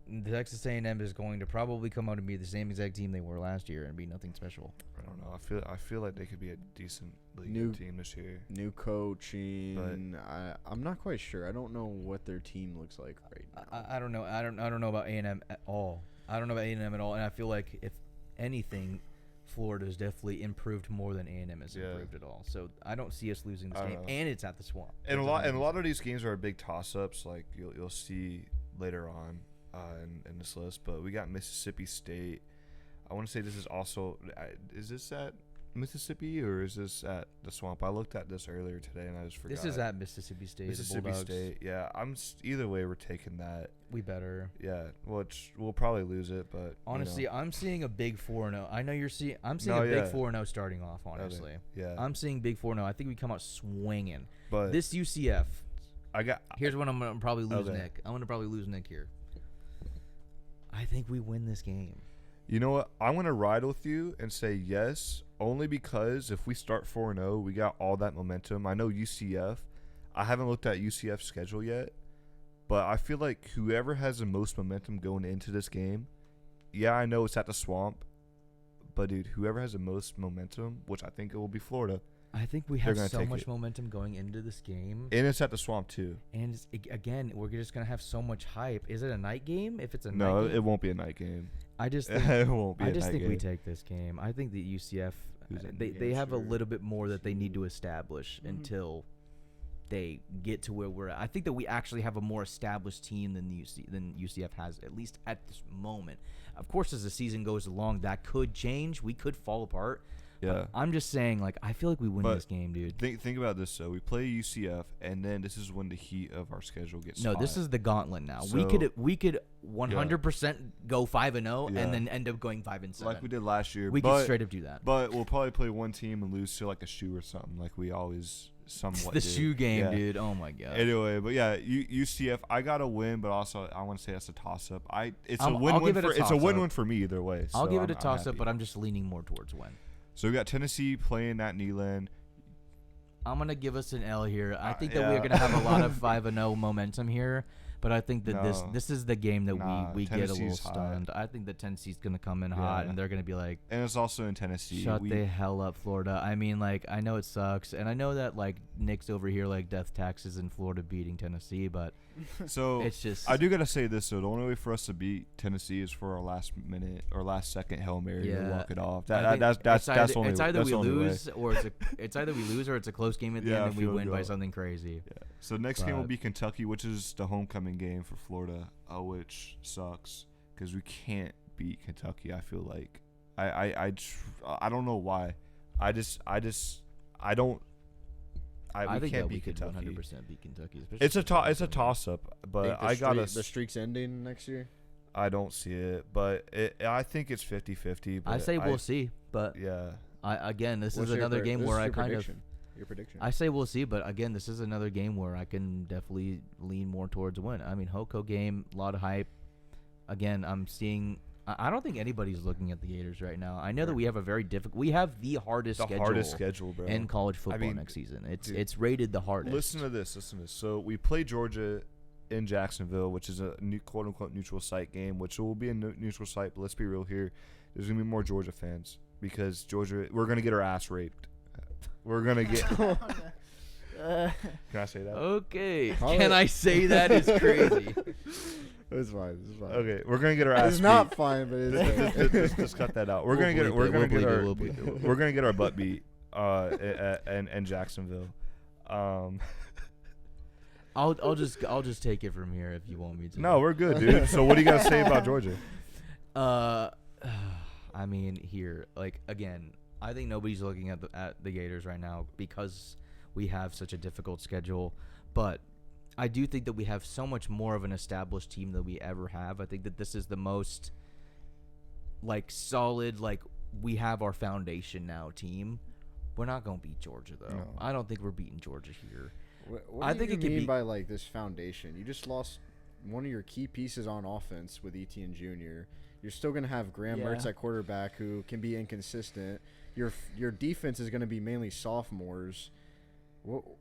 the Texas A&M is going to probably come out and be the same exact team they were last year and be nothing special. I don't know. I feel like they could be a decent good team this year. New coaching. But I'm not quite sure. I don't know what their team looks like right now. I don't know. I don't know about A&M at all. And I feel like if anything, Florida's definitely improved more than A&M has improved at all. So I don't see us losing this game, and it's at the Swamp. And a lot of these games are big toss-ups, like you'll see later on in this list. But we got Mississippi State. I want to say this is also is this at Mississippi or is this at the Swamp? I looked at this earlier today and I just forgot. This is at Mississippi State. Mississippi State. Yeah, either way we're taking that. We better. Yeah, we'll probably lose it, but honestly, I'm seeing a big 4-0. I know you're seeing. I'm seeing big 4-0 starting off. Honestly, yeah, I'm seeing big 4-0. I think we come out swinging. But this UCF. Here's when I'm gonna probably lose Nick. I'm gonna probably lose Nick here. I think we win this game. You know what? I'm gonna ride with you and say yes, only because if we start 4-0, we got all that momentum. I know UCF. I haven't looked at UCF's schedule yet, but I feel like whoever has the most momentum going into this game, yeah, I know it's at the Swamp, but dude, whoever has the most momentum, which I think it will be Florida. I think we have so much momentum going into this game. And it's at the Swamp, too. And again, we're just going to have so much hype. Is it a night game? If it's a night game? No, it won't be a night game. I just think, it won't be I just think we take this game. I think the UCF, they have a little bit more that they need to establish until they get to where we're at. I think that we actually have a more established team than UCF has, at least at this moment. Of course, as the season goes along, that could change. We could fall apart. Yeah, I'm just saying, like, I feel like we win this game, dude. Think about this, though. We play UCF, and then this is when the heat of our schedule gets. No, this is the gauntlet now. So, we could 100% go 5-0 and then end up going 5-7, like we did last year. We could straight up do that. But we'll probably play one team and lose to like a shoe or something, like we always somewhat. The shoe game, dude. Oh my god. Anyway, but yeah, UCF. I got to win, but also I want to say that's a toss up. It's a win-win for me either way. I'll give it a toss up, but I'm just leaning more towards win. So we got Tennessee playing at Neyland. I'm gonna give us an L here. I think that we're gonna have a lot of 5-0 momentum here, but I think that this is the game that we get a little stunned. I think that Tennessee's gonna come in hot, and they're gonna be like, and it's also in Tennessee. Shut the hell up, Florida. I mean, like, I know it sucks, and I know that like Nick's over here like death taxes in Florida beating Tennessee, but so it's just. I do gotta say this though. The only way for us to beat Tennessee is for our last minute or last second Hail Mary to walk it off. That's only. It's either we lose or it's either we lose or it's a close game at the end and we win by something crazy. Yeah. So next game will be Kentucky, which is the homecoming game for Florida, which sucks because we can't beat Kentucky. I feel like I don't know why. I don't. I think can't that we could Kentucky. 100% beat Kentucky. It's a toss up, but I got the streak's ending next year. I don't see it, but I think it's 50-50. I say we'll see, but yeah. This is another game where I kind of. Your prediction. I say we'll see, but again, this is another game where I can definitely lean more towards a win. I mean, Hoko game, a lot of hype. Again, I'm seeing. I don't think anybody's looking at the Gators right now. I know that we have a very difficult. We have the hardest schedule bro. in college football next season. It's rated the hardest. Listen to this. So we play Georgia in Jacksonville, which is a quote unquote neutral site game, which will be a neutral site. But let's be real here. There's gonna be more Georgia fans because we're gonna get our ass raped. We're gonna get. Can I say that? Okay. Can I say that? It's crazy. It's fine. Okay, we're gonna get our ass. It's not fine, but it's just cut that out. We're gonna get our butt beat. In Jacksonville. I'll just take it from here if you want me to. No, we're good, dude. So what do you gotta say about Georgia? I mean, here, like, again, I think nobody's looking at the Gators right now because we have such a difficult schedule, but I do think that we have so much more of an established team than we ever have. I think that this is the most, like, solid, like, we have our foundation now team. We're not going to beat Georgia, though. No. I don't think we're beating Georgia here. What do you mean by, like, this foundation? You just lost one of your key pieces on offense with Etienne Jr. You're still going to have Graham Mertz at quarterback who can be inconsistent. Your defense is going to be mainly sophomores.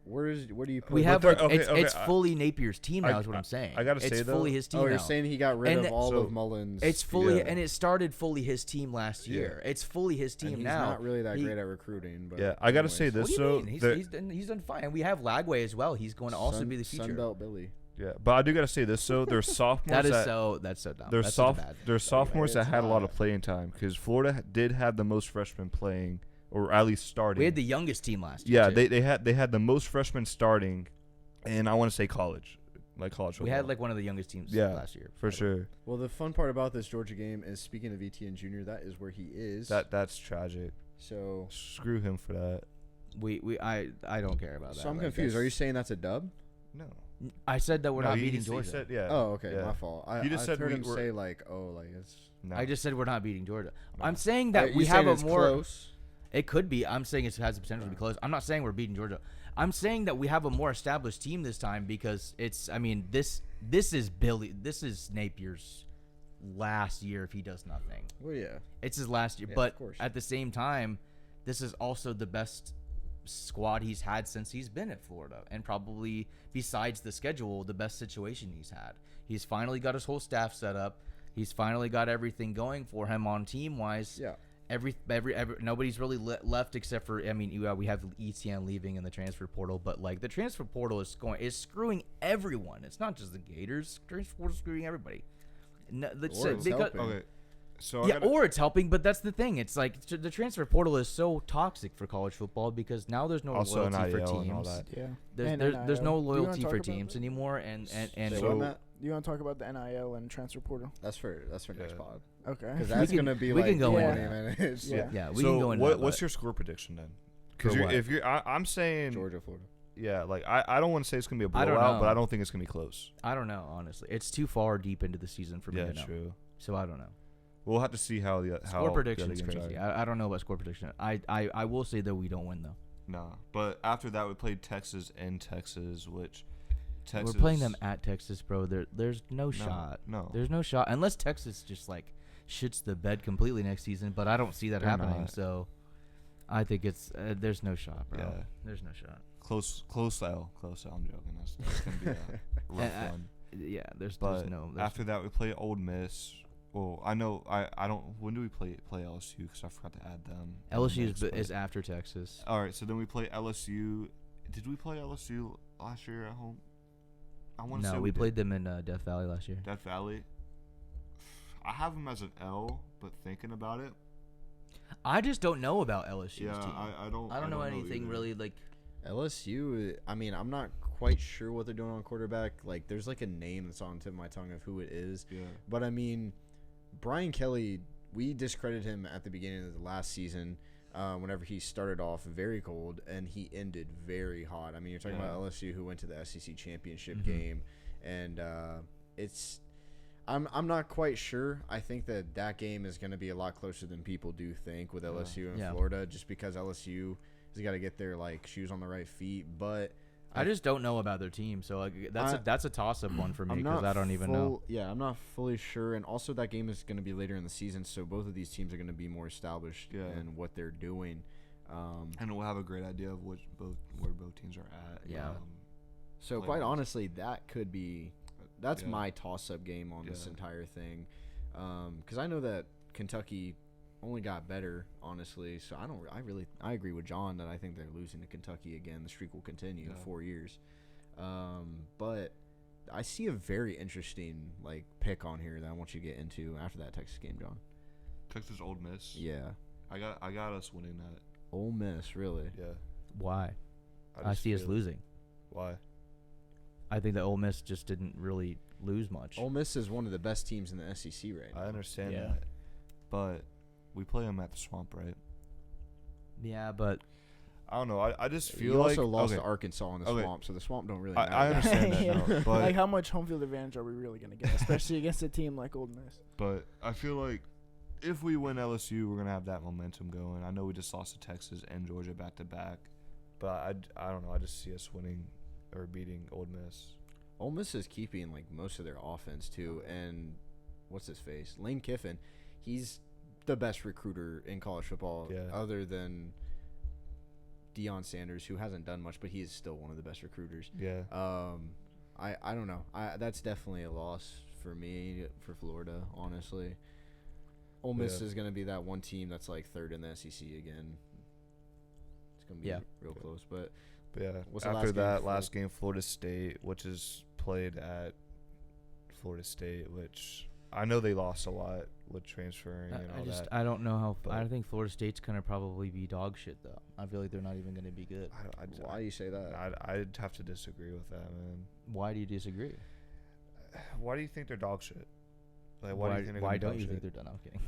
Where do you put? We have it's fully Napier's team now. Is what I'm saying. I gotta say it's fully his team. Oh, you're saying he got rid of all of Mullins. It's fully and it started fully his team last year. It's fully his team now. He's not really that great at recruiting. But I gotta say this. What do you mean? He's done fine. And we have Lagway as well. He's going to also be the future. Sunbelt Billy. Yeah, but I do gotta say this. So there's sophomores. That's so dumb. There's sophomores that had a lot of playing time because Florida did have the most freshmen playing. Or at least starting. We had the youngest team last year. Yeah, they had the most freshmen starting, and I want to say college football. We had like one of the youngest teams last year. For sure. Well, the fun part about this Georgia game is, speaking of Etienne Jr., that is where he is. That's tragic. So screw him for that. I don't care about that. So I'm confused. Are you saying that's a dub? No. I said that we're not beating Georgia. He said, yeah. Oh, okay, yeah. my fault. You just said heard him we're- say like, oh, like it's. No. I just said we're not beating Georgia. No. I'm saying that You we have saying a it's more. close? It could be. I'm saying it has the potential to be close. I'm not saying we're beating Georgia. I'm saying that we have a more established team this time because it's. I mean, this is Billy. This is Napier's last year if he does nothing. Well, yeah. It's his last year, Yeah, but of course. at the same time, this is also the best squad he's had since he's been at Florida, and probably besides the schedule, the best situation he's had. He's finally got his whole staff set up. He's finally got everything going for him on team wise. Yeah. Every nobody's really left except for, I mean, we have ETN leaving in the transfer portal, but like the transfer portal is screwing everyone. It's not just the Gators. Transfer portal screwing everybody. No, Or it's helping. Okay. So yeah, or it's helping, but that's the thing. It's like the transfer portal is so toxic for college football because now there's no also loyalty for NIL and all teams. that. Yeah. There's no Do you wanna loyalty talk for about teams that? anymore, and Say So- what, Matt? Do you want to talk about the NIL and transfer portal? That's for next Yeah. pod. Okay. Because that's can- gonna be we like can go 20 into minutes. Yeah. yeah, we so can go into what's that, your score prediction then? For Because what? if you're, I'm saying, Georgia, Florida. yeah, like I don't want to say it's gonna be a I don't blowout, but know. I don't think it's gonna be close. I don't know, honestly. It's too far deep into the season for me Yeah, to know. true. So I don't know. We'll have to see how the Score prediction is the other games crazy. are. I don't know about score prediction. I will say that we don't win though. Nah, but after that we played Texas in Texas, which Texas We're playing them at Texas, bro. There's no shot. No, There's no shot unless Texas just like shits the bed completely next season. But I don't see that They're happening. not. So I think it's there's no shot, bro. Yeah. There's no shot. close L. I'm joking. That's gonna be a rough one. Yeah, there's But no. after that we play Old Miss. Well, I know I don't. When do we play LSU? Because I forgot to add them. LSU Next, is but- after Texas. All right, so then we play LSU. Did we play LSU last year at home? I want to say No, we played them in Death Valley last year. Death Valley. I have them as an L, but thinking about it, I just don't know about LSU's yeah, team. I don't. I don't know anything either. really like. LSU, I mean, I'm not quite sure what they're doing on quarterback. Like, there's like a name that's on the tip of my tongue of who it is. Yeah. But I mean, Brian Kelly, we discredited him at the beginning of the last season. Whenever he started off very cold and he ended very hot. I mean, you're talking about LSU, who went to the SEC championship game, and it's. I'm not quite sure. I think that game is going to be a lot closer than people do think with LSU and Florida, just because LSU has got to get their like shoes on the right feet. But I just don't know about their team, so like that's a toss-up one for me I'm because not I don't even know. Yeah, I'm not fully sure. And also, that game is going to be later in the season, so both of these teams are going to be more established in what they're doing. And we'll have a great idea of where both teams are at. Yeah. So Like quite this. honestly, that could be that's Yeah. my toss-up game on this entire thing, because I know that Kentucky only got better, honestly. So I agree with John that I think they're losing to Kentucky again. The streak will continue 4 years, but I see a very interesting like pick on here that I want you to get into after that Texas game, John. Texas Old Miss. Yeah, I got us winning that. Ole Miss, really? Yeah. Why? I just see us feel- losing. Why? I think that Ole Miss just didn't really lose much. Ole Miss is one of the best teams in the SEC right now. I understand Yeah. that, but we play them at the Swamp, right? Yeah, but I don't know. I just feel You like also lost okay, to Arkansas in the Okay. Swamp, so the Swamp don't really. I matter. understand that, Yeah. no, but Like, how much home field advantage are we really going to get, especially against a team like Old Miss? But I feel like if we win LSU, we're gonna have that momentum going. I know we just lost to Texas and Georgia back to back, but I don't know. I just see us winning or beating Old Miss. Ole Miss is keeping like most of their offense too, and what's his face? Lane Kiffin, he's the best recruiter in college football, other than Deion Sanders, who hasn't done much, but he is still one of the best recruiters. Yeah. I don't know. That's definitely a loss for me for Florida, honestly. Ole Miss is going to be that one team that's like third in the SEC again. It's going to be real close, but yeah. what's the After last game that, before? last game, Florida State, which is played at Florida State, which I know they lost a lot with transferring and all that. I don't know how. But- I think Florida State's gonna probably be dog shit though. I feel like they're not even gonna be good. Why do you say that? I'd have to disagree with that, man. Why do you disagree? Why do you think they're dog shit? Like, why do you think why don't you think they're done? I'm kidding.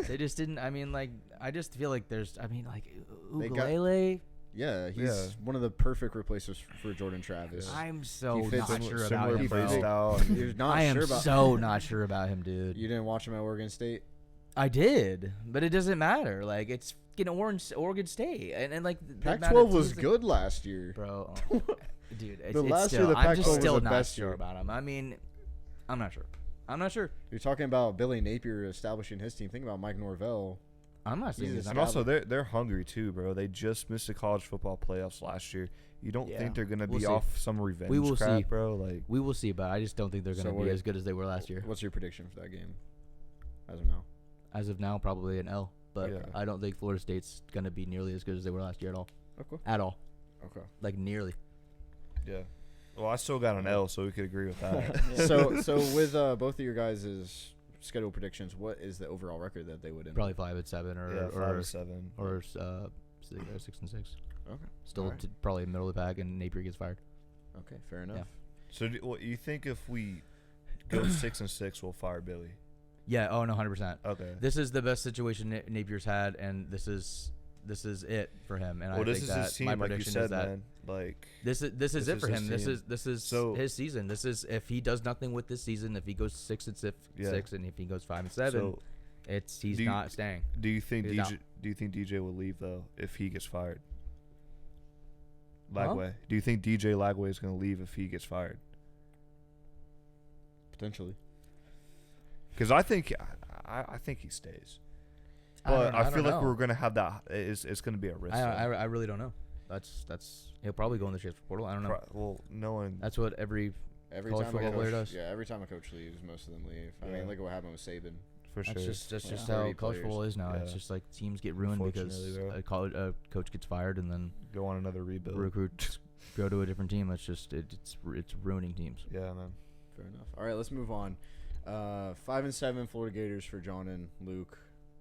They just didn't. I mean, like, I just feel like Ukulele. Yeah, he's one of the perfect replacements for Jordan Travis. I'm so not sure about him, bro. You're not I am sure about so not sure about him, dude. You didn't watch him at Oregon State? I did, but it doesn't matter. Like, it's Oregon State, and like Pac-12 was good last year, bro. Dude, last year the Pac-12 I'm just still was the not best sure year. about him. I mean, I'm not sure. You're talking about Billy Napier establishing his team. Think about Mike Norvell. I'm not saying and also they're hungry too, bro. They just missed the college football playoffs last year. You don't think they're gonna be off some revenge crap, bro? Like, we will see, but I just don't think they're gonna be as good as they were last year. What's your prediction for that game? As of now. As of now, probably an L. But I don't think Florida State's gonna be nearly as good as they were last year at all. Okay. At all. Okay. Like nearly. Yeah. Well, I still got an L, so we could agree with that. So with both of your guys' schedule predictions, what is the overall record that they would end? Probably 5-7 or 5-7 or 6-6. Okay. Still probably middle of the pack, and Napier gets fired. Okay, fair enough. Yeah. So you think if we go 6-6, we'll fire Billy? Yeah. Oh no, 100%. Okay. This is the best situation Napier's had, and this is it for him. And I think is that his team, my like prediction you said, is that man. Like, this is it for him. This is so, his season. This is if he does nothing with this season. If he goes 6-6, and if he goes 5-7, so he's not staying. Do you think DJ will leave though if he gets fired? Lagway. Do you think DJ Lagway is going to leave if he gets fired? Potentially. Because I think he stays. But I feel like we're going to have that. It's going to be a risk. I really don't know. That's he'll probably go in the transfer portal. I don't know. Well, no one. That's what every college time football player does. Yeah, every time a coach leaves, most of them leave. I mean, look at what happened with Saban. For sure. That's just how college football is now. Yeah. It's just like teams get ruined because a coach gets fired and then go on another rebuild. Recruits go to a different team. It's just it's ruining teams. Yeah, man. Fair enough. All right, let's move on. 5-7 Florida Gators for John and Luke.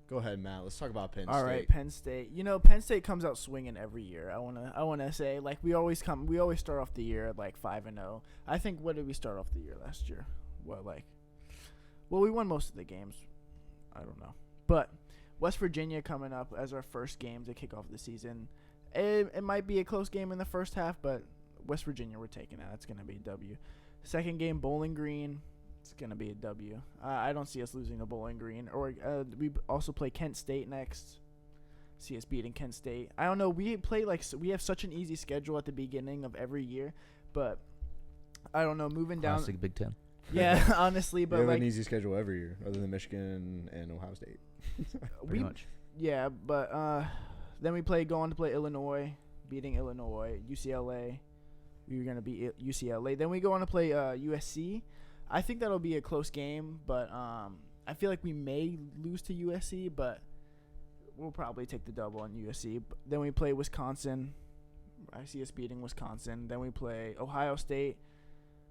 Go ahead, Matt. Let's talk about Penn State. All right, Penn State. You know, Penn State comes out swinging every year. I wanna say, like, we always start off the year at like 5-0. I think, what did we start off the year last year? Well, we won most of the games. I don't know, but West Virginia coming up as our first game to kick off the season. It might be a close game in the first half, but West Virginia we're taking out. It's gonna be a W. Second game, Bowling Green. It's going to be a W. I don't see us losing to Bowling Green. Or we also play Kent State next. See us beating Kent State. I don't know. We have such an easy schedule at the beginning of every year. But I don't know. Moving down. Classic Big Ten. Yeah, honestly. But we have an easy schedule every year other than Michigan and Ohio State. Pretty much. Yeah, but then we go on to play Illinois, beating Illinois, UCLA. We were going to beat UCLA. Then we go on to play USC. I think that'll be a close game, but I feel like we may lose to USC, but we'll probably take the double on USC. Then we play Wisconsin. I see us beating Wisconsin. Then we play Ohio State.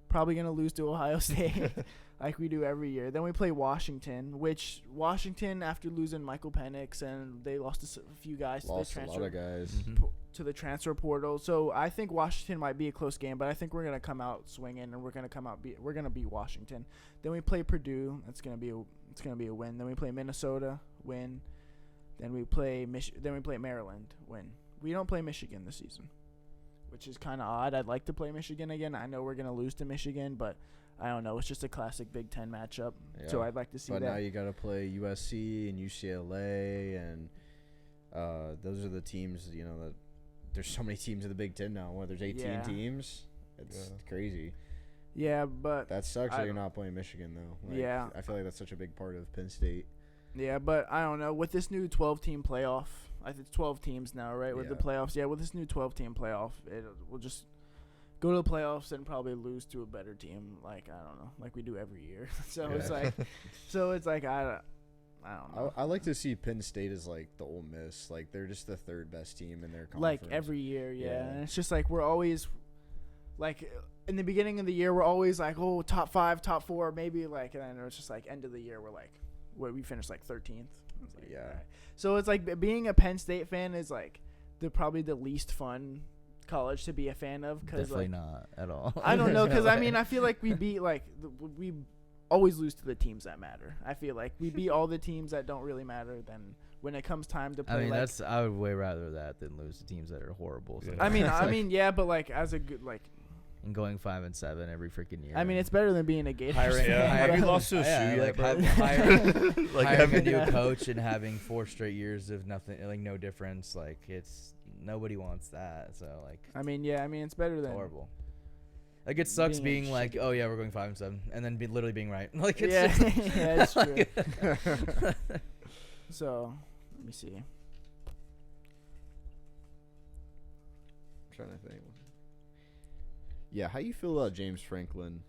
Probably going to lose to Ohio State like we do every year. Then we play Washington, which Washington, after losing Michael Penix, and they lost a few guys to the transfer. A lot of guys. To the transfer portal. So I think Washington might be a close game, but I think we're going to come out swinging, and we're going to beat Washington. Then we play Purdue. It's going to be a win. Then we play Minnesota, win. Then we play Maryland, win. We don't play Michigan this season, which is kind of odd. I'd like to play Michigan again. I know we're going to lose to Michigan, but I don't know. It's just a classic Big Ten matchup. Yeah. So I'd like to see that. But now you got to play USC and UCLA, and those are the teams, that there's so many teams in the Big Ten now. There's 18 teams. It's crazy. Yeah, but that sucks that you're not playing Michigan, though. I feel like that's such a big part of Penn State. Yeah, but I don't know. With this new 12-team playoff, I think it's 12 teams now, right? With the playoffs. Yeah, with this new 12-team playoff, we'll just go to the playoffs and probably lose to a better team. I don't know, like we do every year. It's like I don't know. I like to see Penn State as like the Ole Miss. Like they're just the third best team in their conference. Like every year, yeah. And it's just like we're always like in the beginning of the year we're always like, oh, top 5, top 4, maybe like, and then it's just like end of the year we're like, we finished like 13th. Like, yeah. Right. So it's like being a Penn State fan is like probably the least fun college to be a fan of. Cause definitely like, not at all. I don't know, because I mean I feel like we beat always lose to the teams that matter. I feel like we beat all the teams that don't really matter. Then when it comes time to play, I mean, I would way rather that than lose to teams that are horrible. Yeah. I mean, yeah, but like as a good like. And going 5-7 every freaking year. I mean, it's better than being a Gators fan. Have you lost to a shoe yet, bro? Hiring a new coach and having 4 straight years of nothing, like no difference. Like nobody wants that. So like. I mean, yeah. I mean, it's better than horrible. Like it sucks being like, oh yeah, we're going 5-7, and then literally being right. Like it's yeah, yeah, it's true. So, let me see. I'm trying to think. Yeah, how you feel about James Franklin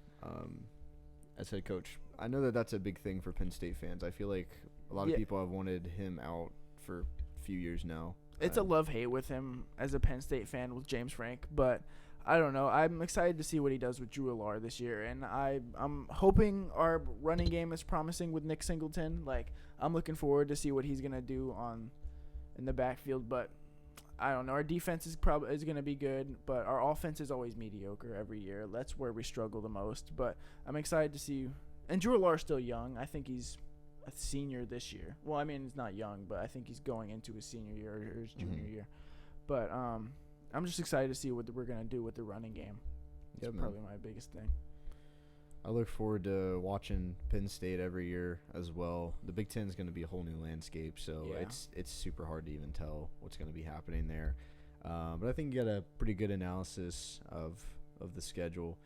as head coach? I know that that's a big thing for Penn State fans. I feel like a lot of people have wanted him out for a few years now. It's a love-hate with him as a Penn State fan with James Frank, but I don't know. I'm excited to see what he does with Drew Allar this year, and I'm hoping our running game is promising with Nick Singleton. Like, I'm looking forward to see what he's gonna do in the backfield, but I don't know. Our defense is going to be good, but our offense is always mediocre every year. That's where we struggle the most. But I'm excited to see. And Drew Allar is still young. I think he's a senior this year. Well, I mean, he's not young, but I think he's going into his senior year or his junior year. But I'm just excited to see what we're going to do with the running game. That's probably my biggest thing. I look forward to watching Penn State every year as well. The Big Ten is going to be a whole new landscape, so it's super hard to even tell what's going to be happening there. But I think you got a pretty good analysis of the schedule.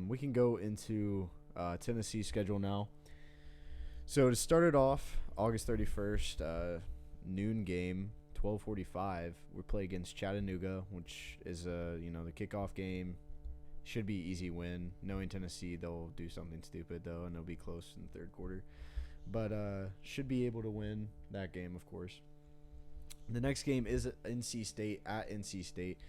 We can go into Tennessee's schedule now. So to start it off, August 31st, noon game, 12:45. We play against Chattanooga, which is the kickoff game. Should be easy win. Knowing Tennessee, they'll do something stupid though, and they'll be close in the third quarter. But should be able to win that game, of course. The next game is NC State at NC State,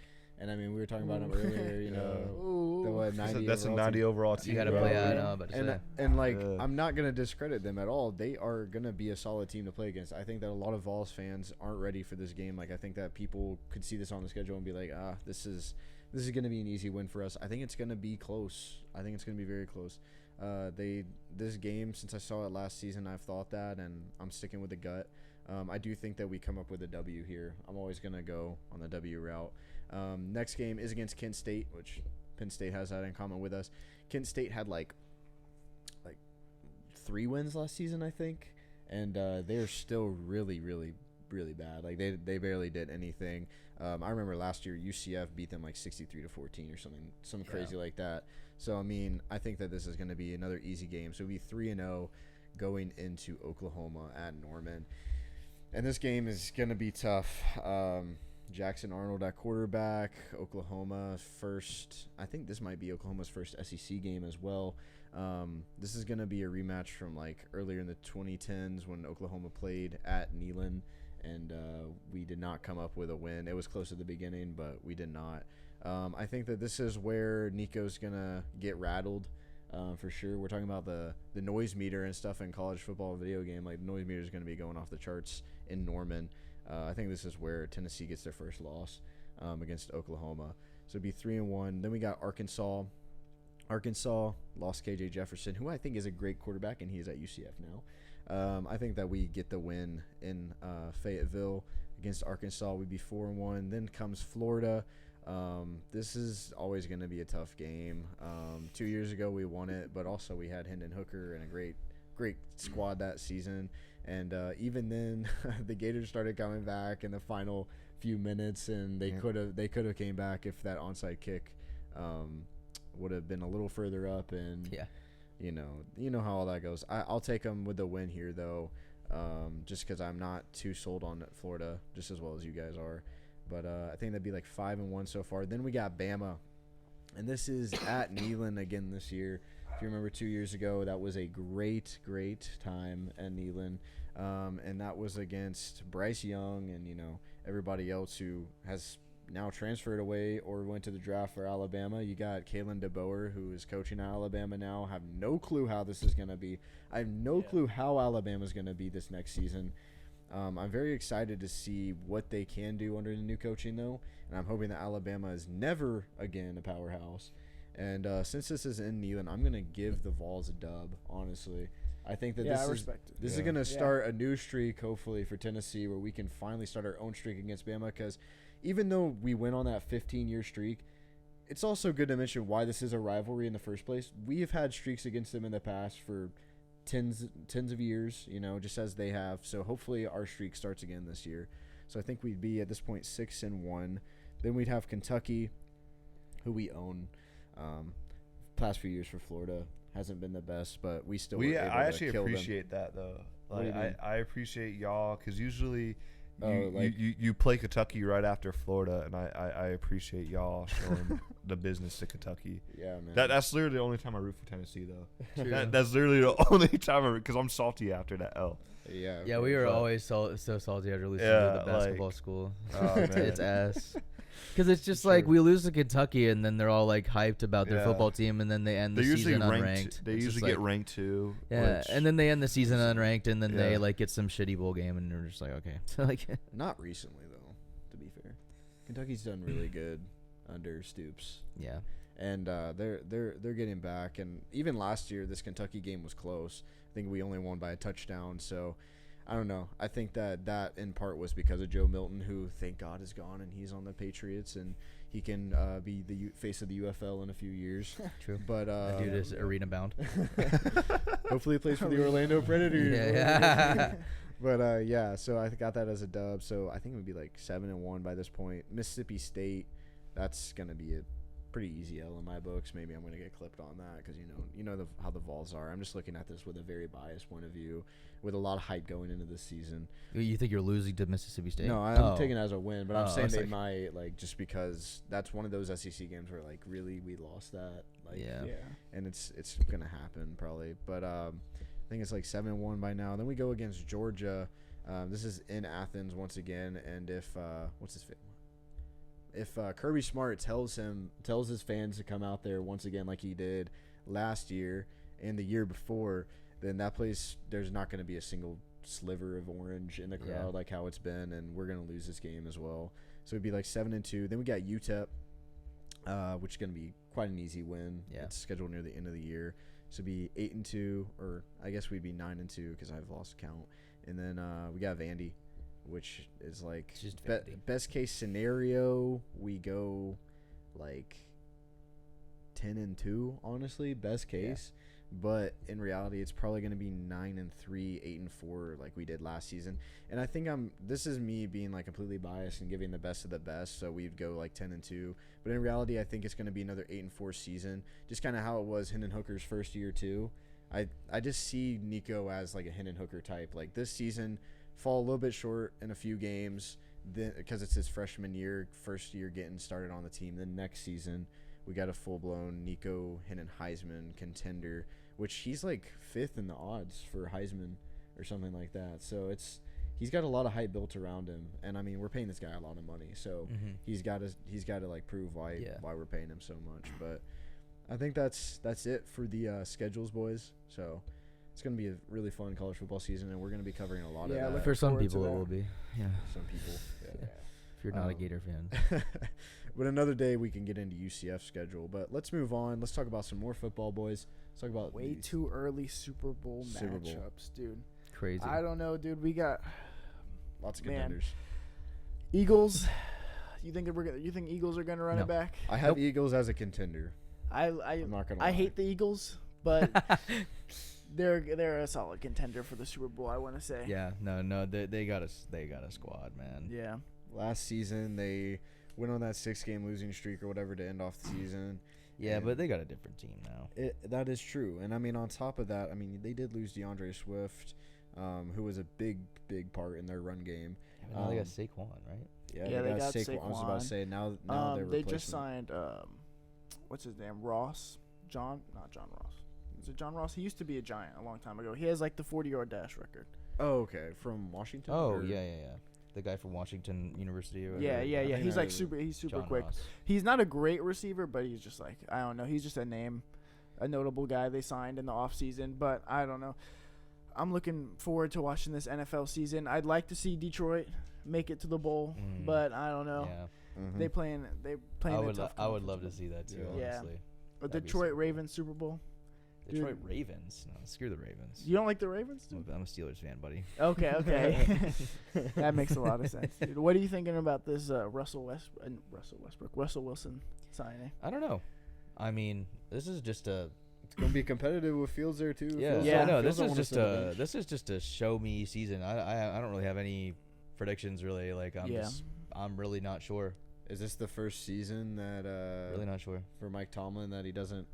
and I mean we were talking about them earlier. The 90 that's a 90 overall team. You got to play out. I'm not gonna discredit them at all. They are gonna be a solid team to play against. I think that a lot of Vols fans aren't ready for this game. Like I think that people could see this on the schedule and be like, this is going to be an easy win for us. I think it's going to be close. I think it's going to be very close. This game, since I saw it last season, I've thought that, and I'm sticking with the gut. I do think that we come up with a W here. I'm always going to go on the W route. Next game is against Kent State, which Penn State has that in common with us. Kent State had like 3 wins last season, I think, and they're still really, really, really bad. Like they barely did anything. I remember last year UCF beat them like 63-14 or something crazy like that. So I mean, I think that this is going to be another easy game. So it'll be 3-0 going into Oklahoma at Norman, and this game is going to be tough. Jackson Arnold at quarterback. Oklahoma's first. I think this might be Oklahoma's first SEC game as well. This is going to be a rematch from like earlier in the 2010s when Oklahoma played at Neyland. And we did not come up with a win. It was close at the beginning, but we did not. I think that this is where Nico's going to get rattled for sure. We're talking about the noise meter and stuff in college football video game. Like, the noise meter is going to be going off the charts in Norman. I think this is where Tennessee gets their first loss against Oklahoma. So it'd be 3-1. Then we got Arkansas. Arkansas lost KJ Jefferson, who I think is a great quarterback, and he is at UCF now. I think that we get the win in Fayetteville against Arkansas. We'd be 4-1. Then comes Florida. This is always going to be a tough game. 2 years ago we won it, but also we had Hendon Hooker and a great squad that season. And even then, the Gators started coming back in the final few minutes, and they could have came back if that onside kick would have been a little further up. And you know how all that goes. I'll take them with the win here, though, just because I'm not too sold on Florida, just as well as you guys are. But I think that'd be like 5-1 so far. Then we got Bama, and this is at Neyland again this year. If you remember 2 years ago, that was a great time at Neyland, and that was against Bryce Young and everybody else who has now transferred away or went to the draft for Alabama. You got Kalen DeBoer, who is coaching Alabama now. Have no clue how this is going to be. I have no clue how Alabama's going to be this next season. I'm very excited to see what they can do under the new coaching, though, and I'm hoping that Alabama is never again a powerhouse. And since this is in Neyland, I'm gonna give the Vols a dub. Honestly, I think that this is gonna start a new streak, hopefully for Tennessee, where we can finally start our own streak against Bama. Because even though we went on that 15-year streak, it's also good to mention why this is a rivalry in the first place. We have had streaks against them in the past for tens of years, just as they have. So hopefully our streak starts again this year. So I think we'd be at this point 6-1. Then we'd have Kentucky, who we own. Past few years for Florida hasn't been the best, but we still. I actually appreciate that though. Like I appreciate y'all because usually you play Kentucky right after Florida, and I appreciate y'all showing the business to Kentucky. Yeah, man. That's literally the only time I root for Tennessee though. That's literally the only time I root because I'm salty after that L. Yeah. Yeah, we were always so salty after losing to the basketball school. Oh, it's ass. Because it's just like we lose to Kentucky, and then they're all like hyped about their football team, and then they end the season unranked. They usually get ranked too. Yeah, and then they end the season unranked, and then they like get some shitty bowl game, and they're just like, okay, so like not recently though. To be fair, Kentucky's done really good under Stoops. Yeah, and they're getting back, and even last year this Kentucky game was close. I think we only won by a touchdown, so. I don't know. I think that in part was because of Joe Milton, who thank God is gone, and he's on the Patriots, and he can be the face of the UFL in a few years. True. But that dude is arena bound. Hopefully he plays for the Orlando Predators. Yeah. But yeah, so I got that as a dub. So I think it would be like 7-1 by this point. Mississippi State, that's gonna be a pretty easy L in my books. Maybe I'm gonna get clipped on that because how the Vols are. I'm just looking at this with a very biased point of view, with a lot of hype going into this season. You think you're losing to Mississippi State? No, I'm taking it as a win, but I'm saying they might, like, just because that's one of those SEC games where, like, really we lost that. Like, yeah. And it's going to happen probably. But I think it's like 7-1 by now. Then we go against Georgia. This is in Athens once again. And if Kirby Smart tells his fans to come out there once again like he did last year and the year before, then that place, there's not going to be a single sliver of orange in the crowd like how it's been, and we're going to lose this game as well. So it'd be like 7-2. Then we got UTEP, which is going to be quite an easy win. Yeah. It's scheduled near the end of the year. So it'd be 8-2, or I guess we'd be 9-2 because I've lost count. And then we got Vandy, which is like best case scenario, we go like 10-2, honestly, best case. But in reality, it's probably going to be 9-3, 8-4, like we did last season. And I think this is me being like completely biased and giving the best of the best. So we'd go like 10-2. But in reality, I think it's going to be another 8-4 season, just kind of how it was Hendon Hooker's first year too. I just see Nico as like a Hendon Hooker type. Like this season, fall a little bit short in a few games, then because it's his freshman year, first year getting started on the team. Then next season, we got a full-blown Nico Hendon Heisman contender, which he's like 5th in the odds for Heisman or something like that. So he's got a lot of hype built around him, and I mean we're paying this guy a lot of money, so he's got to like prove why we're paying him so much. But I think that's it for the schedules, boys. So it's gonna be a really fun college football season, and we're gonna be covering a lot of that. For some people it will be. Yeah. Some people. Yeah. If you're not a Gator fan. But another day we can get into UCF schedule. But let's move on. Let's talk about some more football, boys. Let's talk about way too early Super Bowl matchups, dude. Crazy. I don't know, dude. We got lots of contenders. Eagles. You think Eagles are gonna run it back? I have Eagles as a contender. I'm not gonna lie. I hate the Eagles, but they're a solid contender for the Super Bowl, I want to say. Yeah, no, they got a squad, man. Yeah. Last season they went on that 6-game losing streak or whatever to end off the season. Yeah, but they got a different team now. That is true. And I mean, on top of that, I mean, they did lose DeAndre Swift, who was a big part in their run game. Yeah, now they got Saquon, right? Yeah, they got Saquon. I was about to say now they just signed what's his name? Not John Ross. Is it John Ross? He used to be a Giant a long time ago. He has like the 40-yard dash record. Oh, okay. From Washington? Oh, yeah. The guy from Washington University. Or yeah. He's like super John quick. Ross. He's not a great receiver, but he's just like, I don't know. He's just a notable guy they signed in the offseason, but I don't know. I'm looking forward to watching this NFL season. I'd like to see Detroit make it to the bowl, but I don't know. Yeah. They playing. I would love to see that too. Yeah. Honestly. A Detroit Ravens Super Bowl. Detroit Ravens? No, screw the Ravens. You don't like the Ravens? Dude? I'm a Steelers fan, buddy. Okay. That makes a lot of sense, dude. What are you thinking about this Russell Wilson signing? I don't know. I mean, this is just a. It's gonna be competitive with Fields there too. Yeah. No, this is just a show me season. I don't really have any predictions really. Like I'm really not sure. Is this the first season that really not sure for Mike Tomlin that he doesn't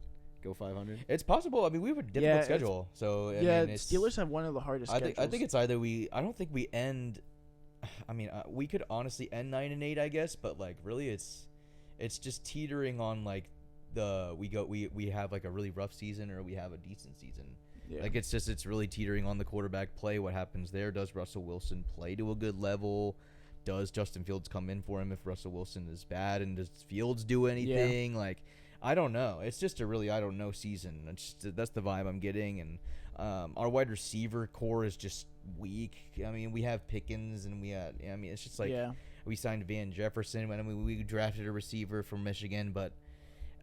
go 500? It's possible. I mean, we have a difficult schedule, so I mean, Steelers have one of the hardest. I think it's either I don't think we end. I mean, we could honestly end 9-8, I guess, but like really, it's just teetering on like we have like a really rough season or we have a decent season. Yeah. Like it's really teetering on the quarterback play. What happens there? Does Russell Wilson play to a good level? Does Justin Fields come in for him if Russell Wilson is bad? And does Fields do anything? Yeah. Like, I don't know. It's just a really I don't know season. That's the vibe I'm getting. And our wide receiver core is just weak. I mean, we have Pickens and it's just like we signed Van Jefferson. I mean, we drafted a receiver from Michigan, but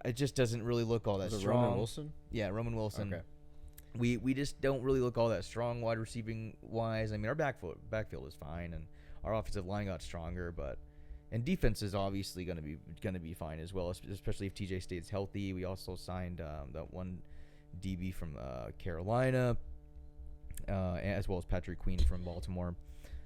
it just doesn't really look all that strong. Roman Wilson? Yeah, Roman Wilson. Okay. We just don't really look all that strong wide receiving wise. I mean, our backfield is fine, and our offensive line got stronger, and defense is obviously going to be fine as well, especially if TJ stays healthy. We also signed that one DB from Carolina, as well as Patrick Queen from Baltimore.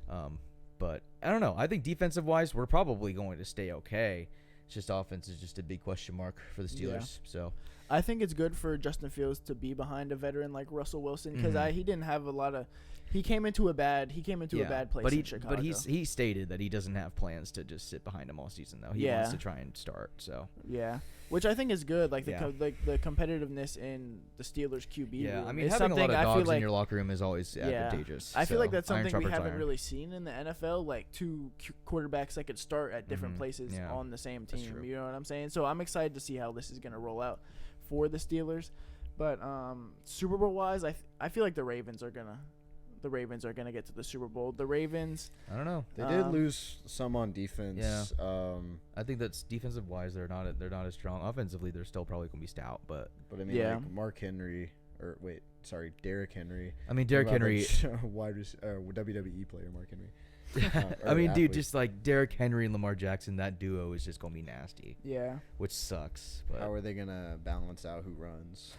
But I don't know. I think defensive wise, we're probably going to stay okay. It's just offense is just a big question mark for the Steelers. Yeah. So I think it's good for Justin Fields to be behind a veteran like Russell Wilson because he didn't have a lot of. He came into a bad place in Chicago. But he stated that he doesn't have plans to just sit behind him all season though. He wants to try and start. So which I think is good. Like the competitiveness in the Steelers QB room. Yeah, I mean having a lot of dogs in your locker room is always advantageous. I feel like that's something we haven't really seen in the NFL. Like two quarterbacks that could start at different places on the same team. You know what I'm saying? So I'm excited to see how this is going to roll out for the Steelers. But Super Bowl wise, I feel like the Ravens are gonna get to the Super Bowl. The Ravens, I don't know. They did lose some on defense. Yeah. I think that's defensive wise they're not as strong. Offensively they're still probably gonna be stout, but I mean like Derrick Henry. I mean Derrick Henry, WWE player Mark Henry. I mean, dude, just like Derrick Henry and Lamar Jackson, that duo is just gonna be nasty. Yeah. Which sucks. But how are they gonna balance out who runs?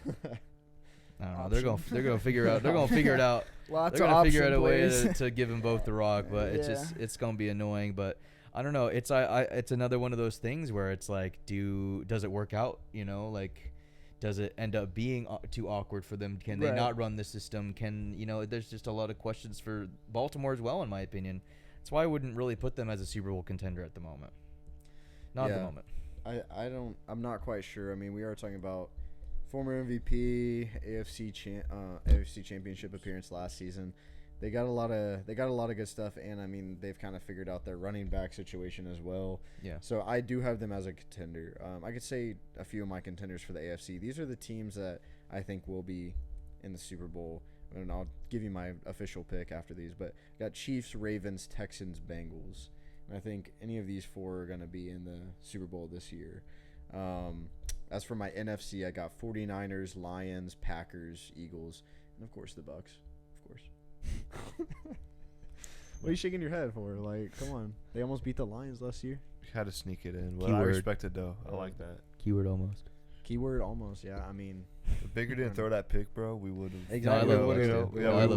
I don't know. They're gonna figure out. They're gonna figure it out. Lots they're gonna gonna figure out a way to give them both the rock, but it's gonna be annoying. But I don't know. It's another one of those things where it's like, does it work out? You know, like, does it end up being too awkward for them? Can they not run the system? There's just a lot of questions for Baltimore as well, in my opinion. That's why I wouldn't really put them as a Super Bowl contender at the moment. Not at the moment. I'm not quite sure. I mean, we are talking about former MVP, AFC Championship appearance last season. They got a lot of good stuff, and I mean they've kind of figured out their running back situation as well. Yeah. So I do have them as a contender. I could say a few of my contenders for the AFC. These are the teams that I think will be in the Super Bowl, and I'll give you my official pick after these. But I got Chiefs, Ravens, Texans, Bengals, and I think any of these four are going to be in the Super Bowl this year. As for my NFC, I got 49ers, Lions, Packers, Eagles, and of course the Bucks. Of course. What are you shaking your head for? Like, come on. They almost beat the Lions last year. Had to sneak it in. But I respect it, though. I like that. Keyword almost. Keyword almost, yeah. I mean. If Baker didn't throw that pick, bro, we would have. Exactly. We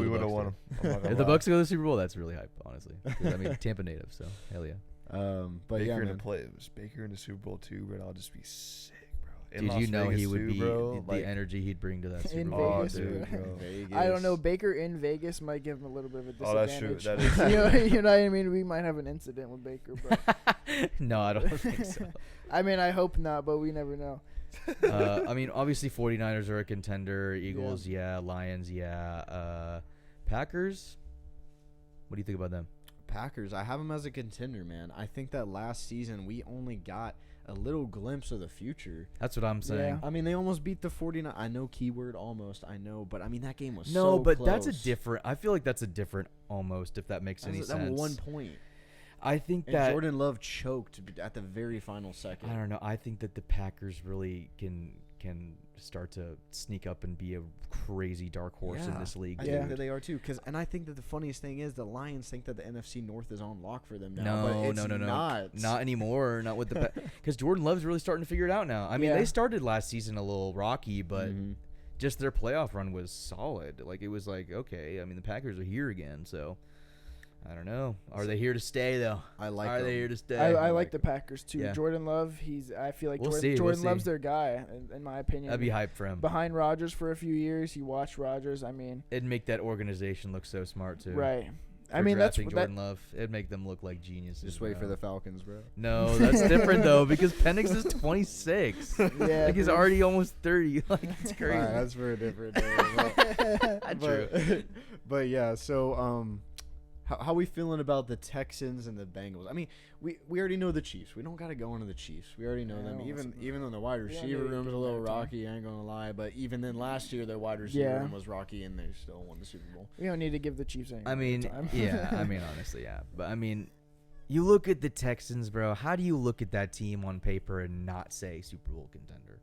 would have won him. If the Bucks go to the Super Bowl, that's really hype, honestly. I mean, Tampa native, so hell yeah. But Baker Baker in the Super Bowl too, bro. I'll just be sick, bro. Dude, you know he would be the energy he'd bring to that Super Bowl. Vegas, Vegas. I don't know. Baker in Vegas might give him a little bit of a disadvantage. Oh, that's true. That is. You know what I mean? We might have an incident with Baker, but no, I don't think so. I mean, I hope not, but we never know. I mean, obviously 49ers are a contender. Eagles, Lions, Packers. What do you think about them? Packers, I have them as a contender, man. I think that last season we only got a little glimpse of the future. That's what I'm saying. I mean, they almost beat the 49. I know keyword almost. I know, but I mean that game was so no, but close. That's a different. I feel like that's a different almost. If that makes any sense. That was 1 point. I think and that Jordan Love choked at the very final second. I don't know. I think that the Packers really can can start to sneak up and be a crazy dark horse in this league. I think that they are too. And I think that the funniest thing is the Lions think that the NFC North is on lock for them now. No, not anymore. Not with the because Jordan Love's really starting to figure it out now. I mean, they started last season a little rocky, but just their playoff run was solid. Like it was like, okay, I mean the Packers are here again, so I don't know. Are they here to stay though? Are they here to stay? I like the Packers too. Yeah. Jordan Love, I feel like We'll Jordan Love's their guy in my opinion. That'd be hype for him. Behind Rodgers for a few years, you watched Rodgers. I mean, It'd make that organization look so smart too. right. I mean, that's Jordan Love. It'd make them look like geniuses. Just wait for the Falcons, bro. No, that's different though because Penix is 26. Yeah, like he's already almost 30. Like it's crazy. Right, that's for a different day. True. But yeah, so how we feeling about the Texans and the Bengals? I mean, we already know the Chiefs. We don't got to go into the Chiefs. We already know them. Even though the wide receiver room is a little rocky, I ain't gonna lie. But even then, last year their wide receiver room was rocky, and they still won the Super Bowl. We don't need to give the Chiefs any. I mean, time. yeah. I mean, honestly, yeah. But I mean, you look at the Texans, bro. How do you look at that team on paper and not say Super Bowl contender?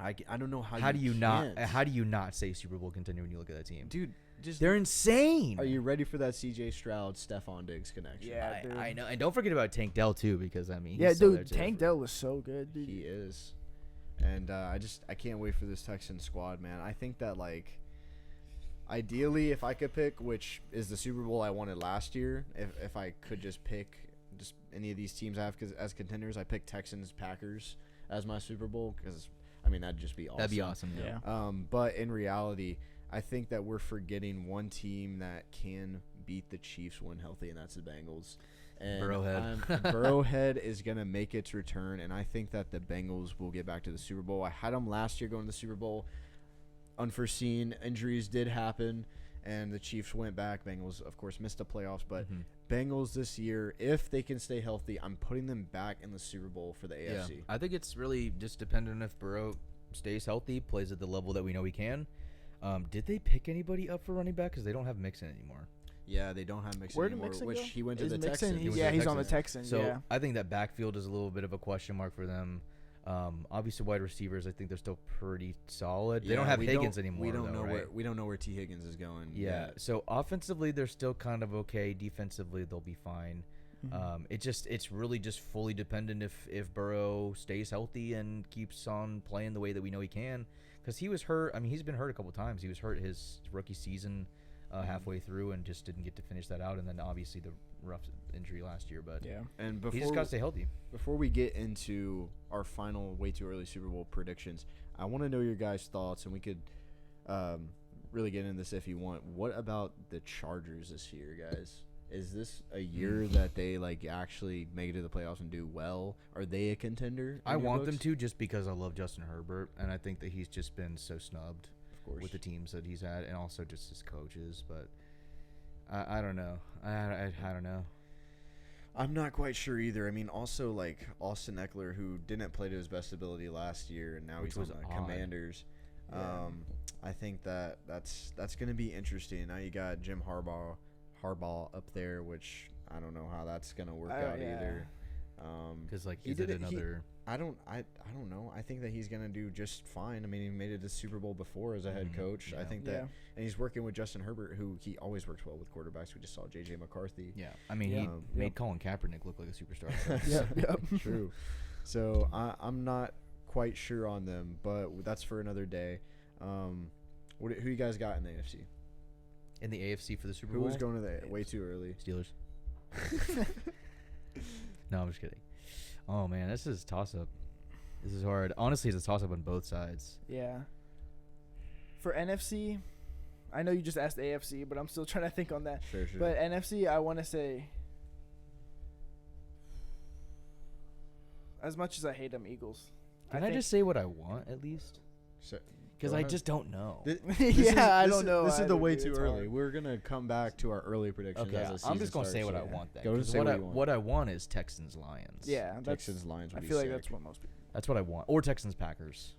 I don't know how. How do you not say Super Bowl contender when you look at that team, dude? They're insane. Are you ready for that C.J. Stroud, Stephon Diggs connection? Yeah, dude. I know. And don't forget about Tank Dell too, because I mean, yeah, he's still dude, there, too. Tank Dell was so good, dude. He is, and I can't wait for this Texans squad, man. I think that like, ideally, if I could pick, which is the Super Bowl I wanted last year, if I could just pick just any of these teams I have as contenders, I picked Texans, Packers as my Super Bowl because I mean that'd just be awesome. That'd be awesome. Yeah. But in reality, I think that we're forgetting one team that can beat the Chiefs when healthy, and that's the Bengals. And Burrowhead is going to make its return, and I think that the Bengals will get back to the Super Bowl. I had them last year going to the Super Bowl. Unforeseen injuries did happen, and the Chiefs went back. Bengals, of course, missed the playoffs, but Bengals this year, if they can stay healthy, I'm putting them back in the Super Bowl for the AFC. Yeah. I think it's really just dependent if Burrow stays healthy, plays at the level that we know he can. Did they pick anybody up for running back? Because they don't have Mixon anymore. Yeah, they don't have Mixon Where did anymore, Mixon which go? he went to Is the Mixon, Texans. he's on the Texans. So I think that backfield is a little bit of a question mark for them. Obviously, wide receivers, I think they're still pretty solid. They don't have Higgins anymore. We don't know where T. Higgins is going. Yeah. Yet. So offensively, they're still kind of okay. Defensively, they'll be fine. It's really just fully dependent if Burrow stays healthy and keeps on playing the way that we know he can. Because he was hurt. I mean, he's been hurt a couple times. He was hurt his rookie season halfway through and just didn't get to finish that out. And then obviously the rough injury last year. But and he just got to stay healthy. Before we get into our final way too early Super Bowl predictions, I want to know your guys' thoughts, and we could really get into this if you want. What about the Chargers this year, guys? Is this a year that they like actually make it to the playoffs and do well? Are they a contender? I want them to, just because I love Justin Herbert, and I think that he's just been so snubbed, of course, with the teams that he's had, and also just his coaches. But I don't know. I don't know. I'm not quite sure either. I mean, also like Austin Eckler, who didn't play to his best ability last year, and now he's on the Commanders. I think that's going to be interesting. Now you got Jim Harbaugh up there, which I don't know how that's gonna work out either. Because like I don't know. I think that he's gonna do just fine. I mean, he made it to the Super Bowl before as a head coach. I think that, and he's working with Justin Herbert, who he always works well with quarterbacks. We just saw J.J. McCarthy. Yeah, I mean, he made Colin Kaepernick look like a superstar. True. So I'm not quite sure on them, but that's for another day. Who you guys got in the AFC? In the AFC for the Super Bowl? Who was going to the way too early? Steelers. No, I'm just kidding. Oh, man, this is a toss-up. This is hard. Honestly, it's a toss-up on both sides. Yeah. For NFC, I know you just asked AFC, but I'm still trying to think on that. Sure. But NFC, I want to say, as much as I hate them, Eagles. Can I just say what I want, at least? Because I just don't know. I don't know. This is the way too early. We're going to come back to our early predictions. Okay, I'm just going to say what I want then. Go say what I want is Texans-Lions. Yeah, Texans-Lions would be I feel like sick. that's what most people. That's what I want. Or Texans-Packers.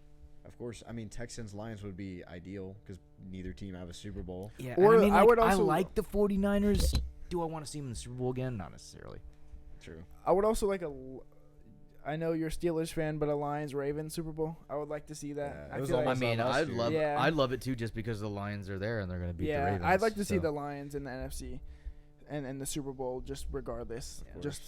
Of course. I mean, Texans-Lions would be ideal because neither team have a Super Bowl. Yeah, or I mean, I would also. I like the 49ers. Do I want to see them in the Super Bowl again? Not necessarily. True. I would also like I know you're a Steelers fan, but a Lions-Ravens Super Bowl. I would like to see that. Yeah, it was feel almost like, I'd love it too, just because the Lions are there and they're gonna beat the Ravens. I'd like to see the Lions in the NFC, and the Super Bowl just regardless. Just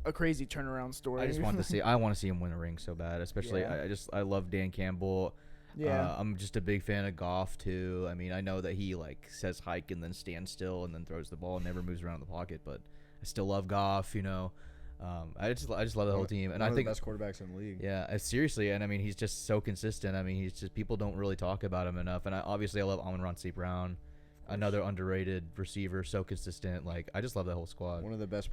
a crazy turnaround story. I just want to see. I want to see him win a ring so bad. Especially, I love Dan Campbell. Yeah. I'm just a big fan of Goff too. I mean, I know that he like says hike and then stands still and then throws the ball and never moves around in the pocket, but I still love Goff. You know, I just love the whole team, and I think the best quarterbacks in the league. Yeah, seriously, and I mean he's just so consistent. I mean he's just people don't really talk about him enough, and obviously I love Amon-Ra St. Brown, another underrated receiver, so consistent. Like I just love that whole squad. One of the best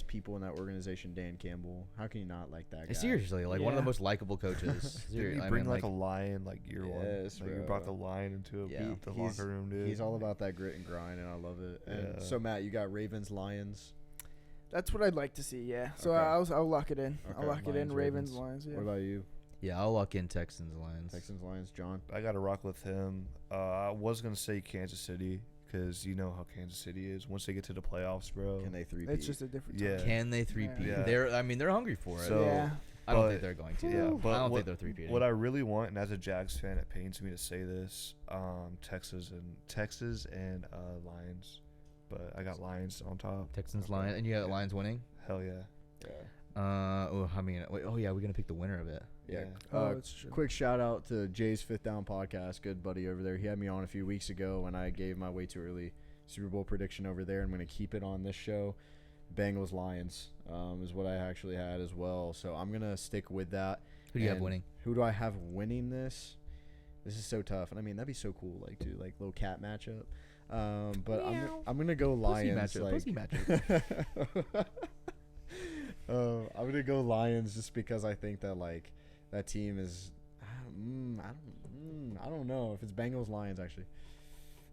people in that organization, Dan Campbell. How can you not like that guy? Seriously, like one of the most likable coaches. Did you bring like a lion like year one? Yes, like you brought the lion into the locker room, dude. He's all about that grit and grind, and I love it. And so Matt, you got Ravens, Lions. That's what I'd like to see. Yeah. So Okay. I'll lock it in. Okay. I'll lock it in. Ravens, Lions. Yeah. What about you? Yeah, I'll lock in Texans, Lions. Texans, Lions, John. I got to rock with him. I was gonna say Kansas City because you know how Kansas City is. Once they get to the playoffs, bro. Can they 3-peat? It's just a different. Yeah. Time. Can they 3-peat? Yeah. They're hungry for it. So, yeah. I don't think they're going to. Yeah, but I don't think they're 3-peating. What I really want, and as a Jags fan, it pains me to say this, Texas and Lions, but I got Lions on top. Texans, Lions, and you got Lions winning. Hell yeah. We're gonna pick the winner of it. Yeah. That's true. Quick shout out to Jay's Fifth Down Podcast, good buddy over there. He had me on a few weeks ago, and I gave my way too early Super Bowl prediction over there. I'm going to keep it on this show. Bengals Lions is what I actually had as well, so I'm going to stick with that. Who do you have winning? Who do I have winning this? This is so tough, and I mean that'd be so cool, like little cat matchup. But I'm gonna go Lions. Pussy matchup. I'm gonna go Lions just because I think that that team is. I don't know if it's Bengals Lions actually.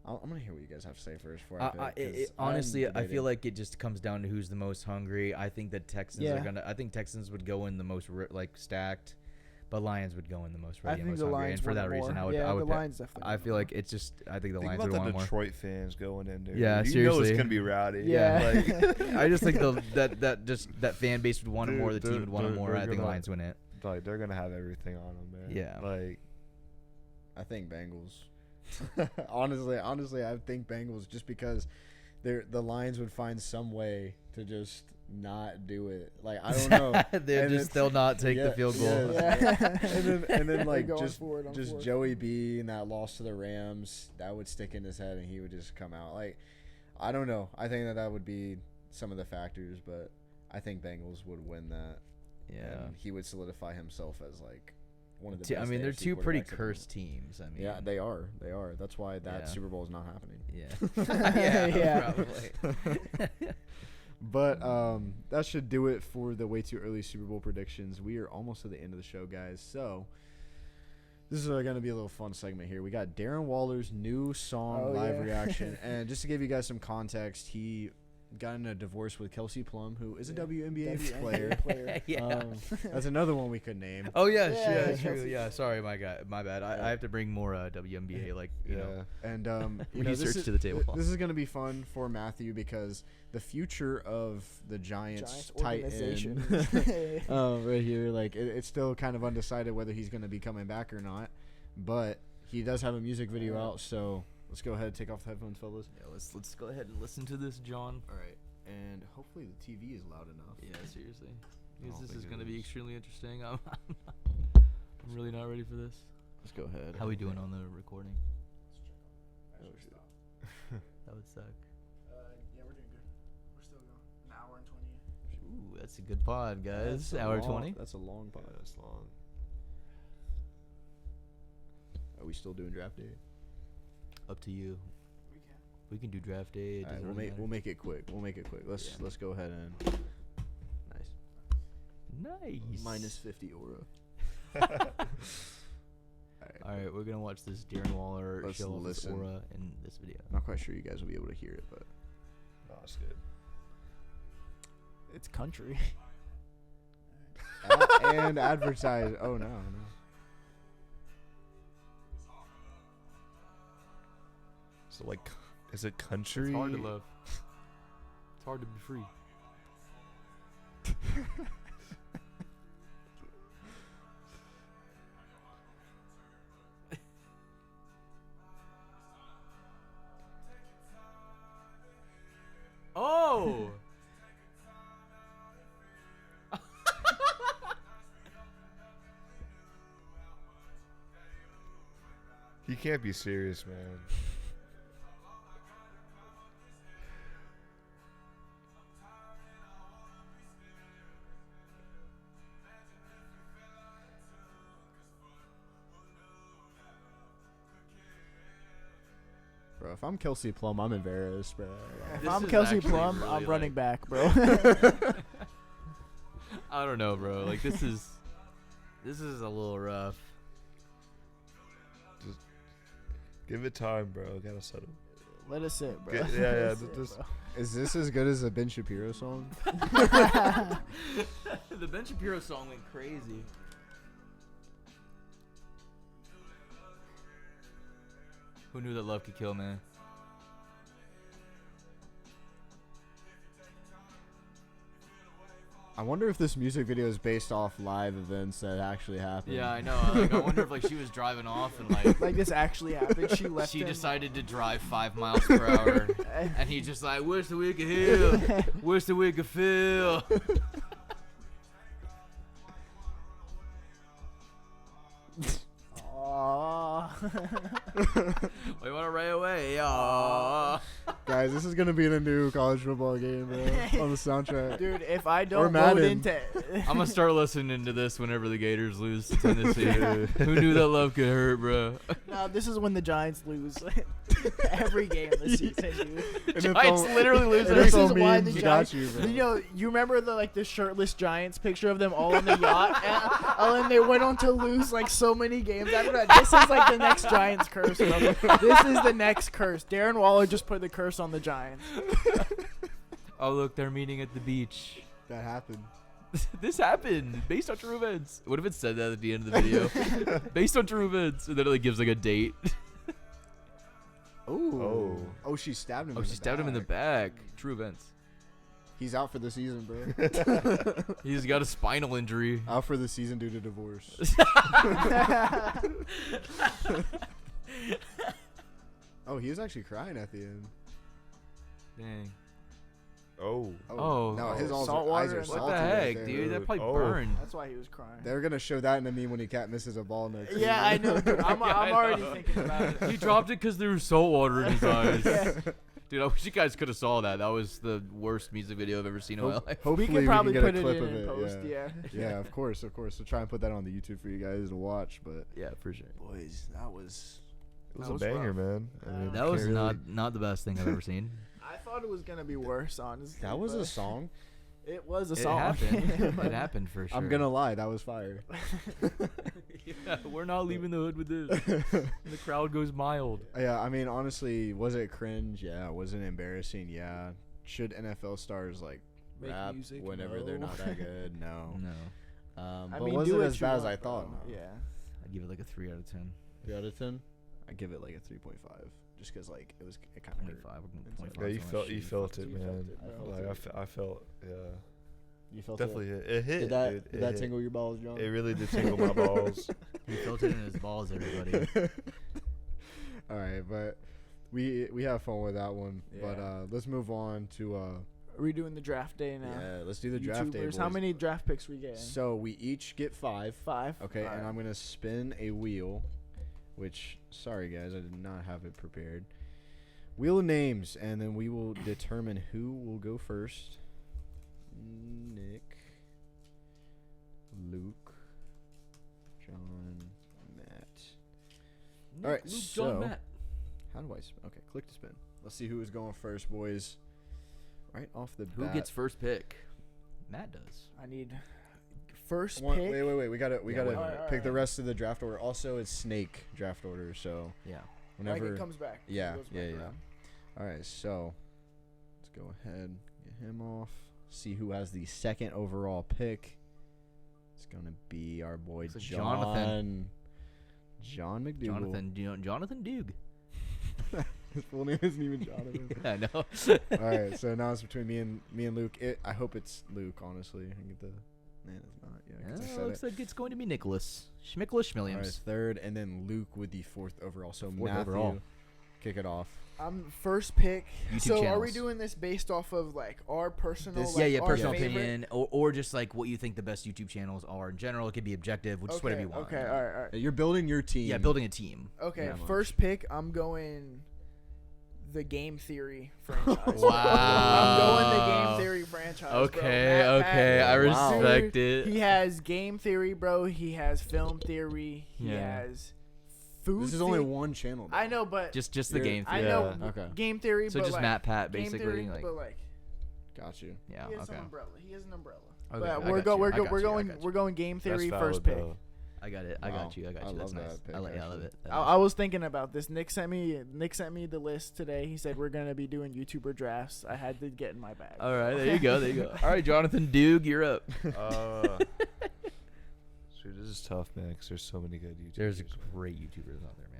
I'm gonna hear what you guys have to say first before I pick. Honestly, I feel like it just comes down to who's the most hungry. I think that Texans are gonna. I think Texans would go in the most stacked, but Lions would go in the most ready and most hungry. And for that reason, I would. The Lions definitely. I feel like it's just. I think the Think Lions would about want the more. Detroit fans going in there. Yeah, you seriously. know it's gonna be rowdy. Yeah. I just think that fan base would want it more. The team would want it more. I think Lions win it. Like they're gonna have everything on them, man. Yeah. Like I think Bengals. honestly, I think Bengals just because the Lions would find some way to just not do it. Like I don't know. They'll not take the field goal. Yeah. and then like just Joey B and that loss to the Rams, that would stick in his head and he would just come out. Like I don't know. I think that would be some of the factors, but I think Bengals would win that. Yeah. And he would solidify himself as like one of the best. I mean, they're AFC two pretty quarterbacks cursed teams. I mean, yeah, they are. That's why that Super Bowl is not happening. Yeah. Yeah. Probably. But that should do it for the way too early Super Bowl predictions. We are almost to the end of the show, guys. So this is going to be a little fun segment here. We got Darren Waller's new song live reaction, and just to give you guys some context, he got in a divorce with Kelsey Plum, who is a WNBA player. Yeah. That's another one we could name. Oh yeah, true. Yeah, sorry, my bad. I have to bring more WNBA And research to the table. This is going to be fun for Matthew because the future of the Giants tight end right here, it's still kind of undecided whether he's going to be coming back or not, but he does have a music video out, so let's go ahead and take off the headphones, fellas. Yeah, let's go ahead and listen to this, John. All right, and hopefully the TV is loud enough. Yeah, seriously, because this is going to be extremely interesting. I'm really not ready for this. Let's go ahead. How we doing on the recording? That would suck. Yeah, we're doing good. We're still going. An hour and 20. Ooh, that's a good pod, guys. Hour 20. That's a long pod. yeah, that's long. Are we still doing draft day? Up to you. We can. We can do draft day. It All right, doesn't really we'll make it quick. Let's go ahead and Nice. minus 50 aura. All right, we're gonna watch this Darren Waller Let's show off his listen. aura in this video. I'm not quite sure you guys will be able to hear it, but No, it's good. It's country. and advertise. Oh no. So is it country? It's hard to love. It's hard to be free. You can't be serious, man. Bro, if I'm Kelsey Plum, I'm embarrassed, bro. If I'm Kelsey Plum, really, I'm running back, bro. I don't know, bro. Like this is a little rough. Just give it time, bro. Gotta settle. Let it sit, bro. Yeah. Sit, bro. Is this as good as a Ben Shapiro song? The Ben Shapiro song went crazy. Who knew that love could kill, man? I wonder if this music video is based off live events that actually happened. Yeah, I know. Like, I wonder if like she was driving off and like Like this actually happened. She left. she him. decided to drive 5 miles per hour, and he just like, wish that we could heal, wish that we could feel. Aww. We want to ray away, y'all. Guys, this is gonna be in a new college football game, bro, on the soundtrack. Dude, if I Or don't vote Madden. into I'm gonna start listening to this whenever the Gators lose to Tennessee. Who knew that love could hurt, bro? no, this is when the Giants lose every game this season, dude. The Giants literally lose This every is why the memes Giants. got you, bro. You know, you remember the shirtless Giants picture of them all on the yacht, and then they went on to lose like so many games after that. This is like the next Giants curse, bro. This is the next curse. Darren Waller just put the curse on the Giants. Oh, look, they're meeting at the beach. That happened. This happened based on true events. What if it said that at the end of the video? Based on true events, and then it like gives like a date. Oh, she stabbed him. Oh, she stabbed him in the back. True events. He's out for the season, bro. He's got a spinal injury. Out for the season due to divorce. Oh, he was actually crying at the end. Dang. Oh. Oh. No, his eyes Salt are water. salty. What the right heck, there. dude? That probably Oh. burned. That's why he was crying. They're gonna show that in a meme when he cat misses a ball next. Yeah, I know. Dude. I'm I already know. thinking about it. He dropped it because there was salt water in his eyes. Yeah. Dude, I wish you guys could have saw that. That was the worst music video I've ever seen in my life. Hopefully We could probably get put a it clip in of it. post. Yeah. Yeah, of course. We'll try and put that on the YouTube for you guys to watch. But Yeah, for sure. boys, that was It was That a was banger, rough. man. I mean, That was can't really- not the best thing I've ever seen. I thought it was gonna be worse, honestly. that was but a song. It was a It song. happened. It happened for sure. I'm gonna lie, that was fire. Yeah, we're not leaving the hood with this. And the crowd goes mild. Yeah, I mean, honestly, was it cringe? Yeah. Was it embarrassing? Yeah. Should NFL stars like Make rap music? whenever they're No. not that good? No. No. But mean, was do it what as you bad as want, I thought? bro. No. Yeah. I'd give it like a 3 out of 10. 3 out of 10. I give it like a 3.5, just because like it kind of hurt. 25. Yeah, you felt it, You man. felt it, bro. Like I felt, yeah, You felt definitely it. it hit. Did that dude. did It that hit. tingle your balls, John? It really did tingle my balls. He felt it in his balls, everybody. All right, but we have fun with that one. But Yeah. let's move on to Are we doing the draft day now? yeah, let's do the draft day. YouTubers, how boys. many draft picks we getting? So we each get 5. 5. Okay, All and right. I'm gonna spin a wheel, which sorry guys, I did not have it prepared. Wheel of names, and then we will determine who will go first. Nick, Luke, John, Matt. All right, Luke, so John, Matt. how do I spin? Okay, click to spin. Let's see who is going first, boys. Right off the Who bat. gets first pick? Matt does. I need first One, pick. wait. We gotta wait. pick the Alright. rest of the draft order. Also, it's snake draft order. So Yeah. Like whenever. it comes back. Yeah, It goes yeah, back yeah. around. All right, so let's go ahead, get him off. See who has the second overall pick. It's gonna be our boy Looks like Jonathan. Jonathan. John McDougal. Jonathan Duke. His full name isn't even Jonathan. I know. All right, so now it's between me and Luke. I hope it's Luke, honestly. I can get the. Man, it's not. Yeah, 'cause I said Looks it. like it's going to be Nicholas. Schmicklish All right, Williams. third, and then Luke with the 4th overall. So Fourth Matthew, overall. kick it off. I'm first pick. YouTube so channels. Are we doing this based off of like our personal? This- like, yeah, our personal favorite? opinion, or just like what you think the best YouTube channels are in general. It could be objective, which is whatever you want. Okay, all right. You're building your team. Yeah, building a team. Okay, Yeah, much. first pick. I'm going the Game Theory franchise. Wow. I'm going the Game Theory franchise. Okay, bro. okay, I Wow. respect Dude, it. He has Game Theory, bro. He has Film Theory. He Yeah. has Food. This is only one channel. Though. I know, but Just the You're- game. I Theory. know Yeah. Okay. Game Theory. So but just like, Matt Pat Game basically. Theory, Like, but like Got you. yeah. he has Okay. some umbrella. He has an umbrella. Okay, But I we're got you, I got you, I going got you. we're going Game Theory That's first valid, pick. though. I got it. I Wow. got you. I got I you. That's love nice. that pick, I love actually. it. I was thinking about this. Nick sent me the list today. He said we're gonna be doing YouTuber drafts. I had to get in my bag. All right, there you go. There you go. All right, Jonathan Duke, you're up. Shoot, this is tough, man, because there's so many good YouTubers. There's great YouTubers out there, man.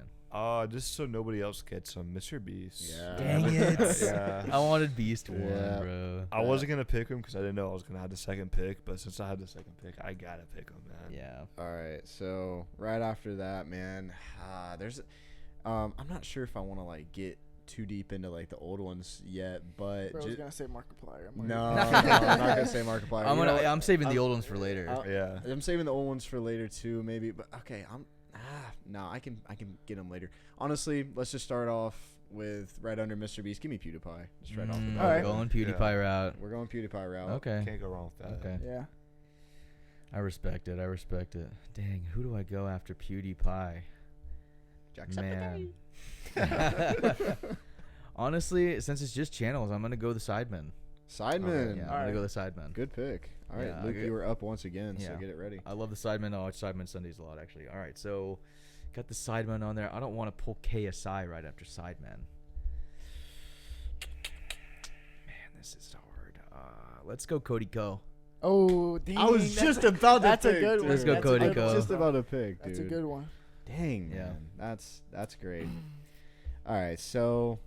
Just so nobody else gets some Mr. Beast. Yeah. Dang it. Yeah. I wanted Beast one, Yeah. bro. I wasn't gonna pick him because I didn't know I was gonna have the second pick, but since I had the second pick, I gotta pick him, man. Yeah. All right. So right after that, man, there's, I'm not sure if I want to like get too deep into like the old ones yet, but Bro, I was gonna say Markiplier. I'm no, like- I'm not gonna say Markiplier. I'm You know what? I'm saving the I'm- old ones for later. Yeah. I'm saving the old ones for later too, maybe. But okay, no, I can get them later. Honestly, let's just start off with right under Mr. Beast. Give me PewDiePie. Just right off the bat. All right. Going PewDiePie route. We're going PewDiePie route. Okay. Can't go wrong with that. Okay. Yeah. I respect it. I respect it. Dang, who do I go after PewDiePie? Man. Honestly, since it's just channels, I'm gonna go the Sidemen. Sidemen. Yeah, I'm All gonna go right. the Sidemen. Good pick. All right, Yeah, Luke, okay. you were up once again, so Yeah. get it ready. I love the Sidemen. I watch Sidemen Sundays a lot, actually. All right, so got the Sidemen on there. I don't want to pull KSI right after Sidemen. Man, this is hard. Let's go Cody Ko. Oh, dang. I was just about to that's pick. a good dude. one. Let's go That's a Cody good Ko. one. Just about to pick, dude. That's a good one. Dang, Yeah. man. That's great. All right, so,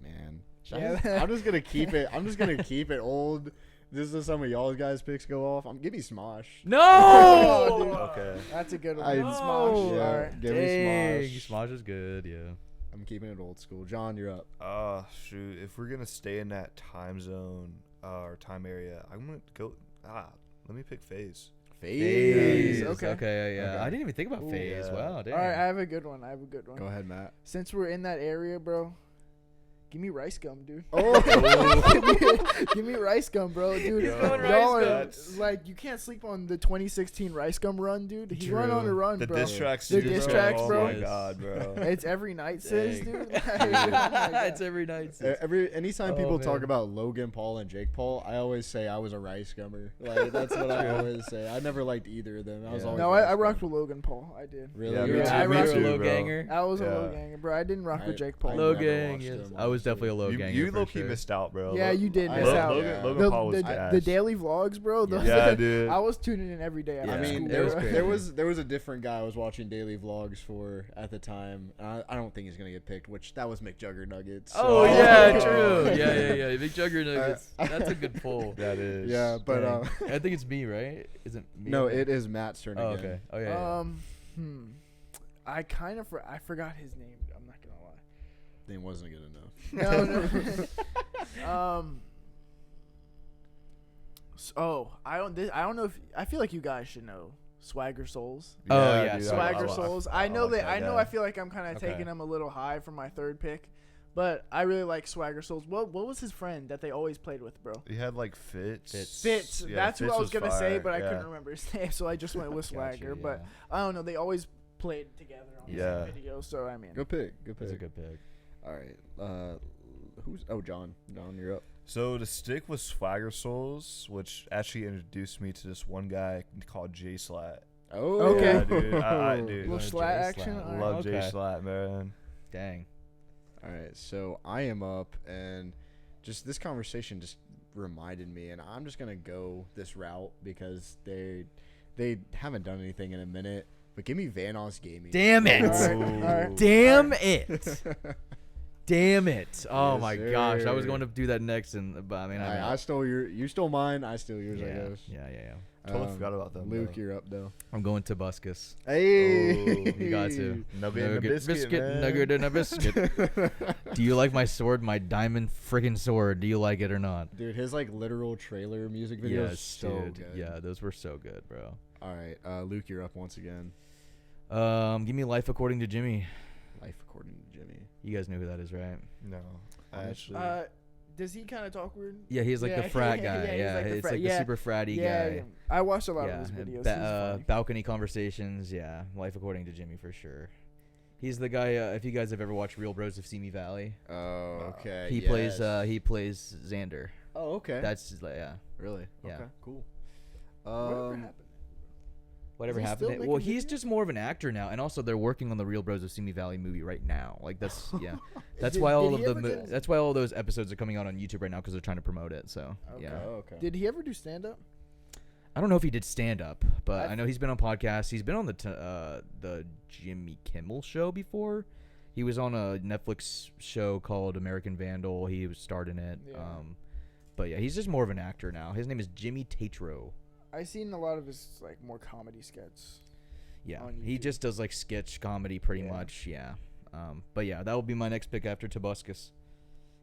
man, Yeah. I'm just gonna keep it. I'm just gonna keep it old. This is some of y'all guys' picks go off. Give me Smosh. No! Oh, dude. Okay. That's a good one. I- Smosh. Yeah. All right. Give me Dang, Smosh. Smosh is good, yeah. I'm keeping it old school. John, you're up. Shoot. If we're gonna stay in that time zone or time area, I'm gonna go. Let me pick FaZe. FaZe. Okay. Yeah. Okay. I didn't even think about Ooh. FaZe. Yeah. Wow, dang. All right, I have a good one. Go ahead, Matt. Since we're in that area, bro, give me Rice Gum, dude. Oh, Give me Rice Gum, bro, dude. He's going Y'all Rice are Gum. like, you can't sleep on the 2016 Rice Gum run, dude. He went on a True. run, The bro. diss tracks. The too, diss bro. tracks, Oh bro. my god, bro. It's every night, sis, Dang. dude. Like, oh my God. It's every night. sis. anytime Oh, people talk man. about Logan Paul and Jake Paul, I always say I was a Rice Gummer. Like that's what I always say. I never liked either of them. I was Yeah. always No, Rice I rocked Gummer. with Logan Paul. I did. Really? Yeah, You're me a- too. I Me rocked a too, low bro. ganger. I was a low Yeah. ganger, bro. I didn't rock with Jake Paul. Low never gang, watched yes. him, I was honestly. definitely a low ganger. You for low key sure. missed out, bro. Yeah, you did miss Lo- out. Logan Paul was the gas. daily vlogs, bro. those- Yeah, dude. I was tuning in every day. Yeah. After I mean, school, it was bro. crazy. there was a different guy I was watching daily vlogs for at the time. I don't think he's gonna get picked. Which that was McJugger Nuggets. Oh, so- yeah, true. Yeah. Big Jugger Nuggets. That's a good pull. That is. Yeah, but Dang. I think it's me, right? Is it me? no, it is Matt's turn Oh, again. okay. Oh, yeah. I kind of I forgot his name. I'm not gonna lie. Name wasn't good enough. No. I don't know if I feel like you guys should know Swagger Souls. Oh, yeah, dude, Swagger I- Souls. I I know like that. I know. guy. I feel like I'm kind of Okay. taking him a little high for my third pick, but I really like Swagger Souls. What was his friend that they always played with, bro? He had like Fitz. Fitz. Yeah, That's who Fitz I was gonna say, fire, but I yeah. couldn't remember his name, so I just went with Gotcha, Swagger. yeah. But I don't know. They always played together on the Yeah. same video, so I mean. Good pick. Good That's a pick. good pick. All right. Who's? Oh, John. John, you're up. So to stick with Swagger Souls, which actually introduced me to this one guy called J Slat. Oh, Okay. Yeah, dude. Dude. Little Jay slat Slat. action. All right. Love J Okay. Slat, man. Dang. All right, so I am up, and just this conversation just reminded me, and I'm just gonna go this route because they haven't done anything in a minute. But give me Vanoss Gaming. Damn it. All right. All right. Damn it. Damn it. Oh, Yes, my gosh. I was sir. going to do that next, but I mean, I stole you stole mine. I stole yours. I yeah, guess. yeah. Totally forgot about them. Luke, though. you're up though. I'm going to Buscus. Hey, You got to. Nugget and a biscuit, man. Nugget and a biscuit. Do you like my sword, my diamond freaking sword? Do you like it or not? Dude, his like literal trailer music videos Yes, so dude. good. Yeah, those were so good, bro. All right, Luke, you're up once again. Give me Life According to Jimmy. Life according to Jimmy. You guys know who that is, right? No, Actually, Does he kind of talk weird? Yeah, he's like the frat guy. Yeah, he's It's like the super fratty guy. I watched a lot Yeah, of his videos. He's funny. balcony conversations. Yeah, Life According to Jimmy for sure. He's the guy. If you guys have ever watched Real Bros of Simi Valley, oh, okay. he plays Xander. Oh, okay. That's yeah. really Yeah. okay. Cool. Whatever happened? Whatever Is he happened? still Well, making he's videos? just more of an actor now, and also they're working on the Real Bros of Simi Valley movie right now. Like that's yeah. That's why all Did of he the ever get- that's why all those episodes are coming out on YouTube right now because they're trying to promote it. So Okay. yeah. Oh, okay. Did he ever do stand up? I don't know if he did stand up, but I I know he's been on podcasts. He's been on the Jimmy Kimmel show before. He was on a Netflix show called American Vandal. He was starred in it. Yeah. But yeah, he's just more of an actor now. His name is Jimmy Tatro. I seen a lot of his like more comedy skits. Yeah, On he YouTube. just does like sketch comedy pretty Yeah. much. Yeah. But yeah, that will be my next pick after Tobuscus.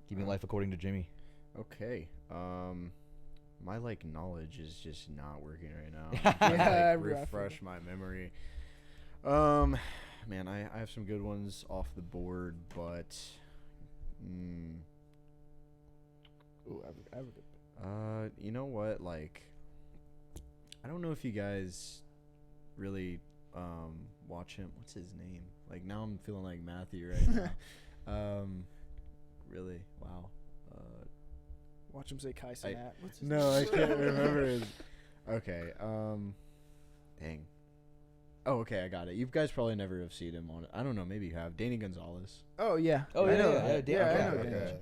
Give me Life According to Jimmy. Okay. My like knowledge is just not working right now. I'm trying to, Yeah, like, I feel refresh my memory. Man, I have some good ones off the board, but Ooh, I have a good. you know what? Like, I don't know if you guys really watch him. What's his name? Like now I'm feeling like Matthew right now. Really? Wow. Watch him say Kai Cenat. What's his No, I name? can't remember his. Okay. Dang. Oh, okay, I got it. You guys probably never have seen him on it. I don't know. Maybe you have. Danny Gonzalez. Oh yeah. Oh, I yeah, know yeah, that. yeah, Yeah, Danny, I know okay. Danny.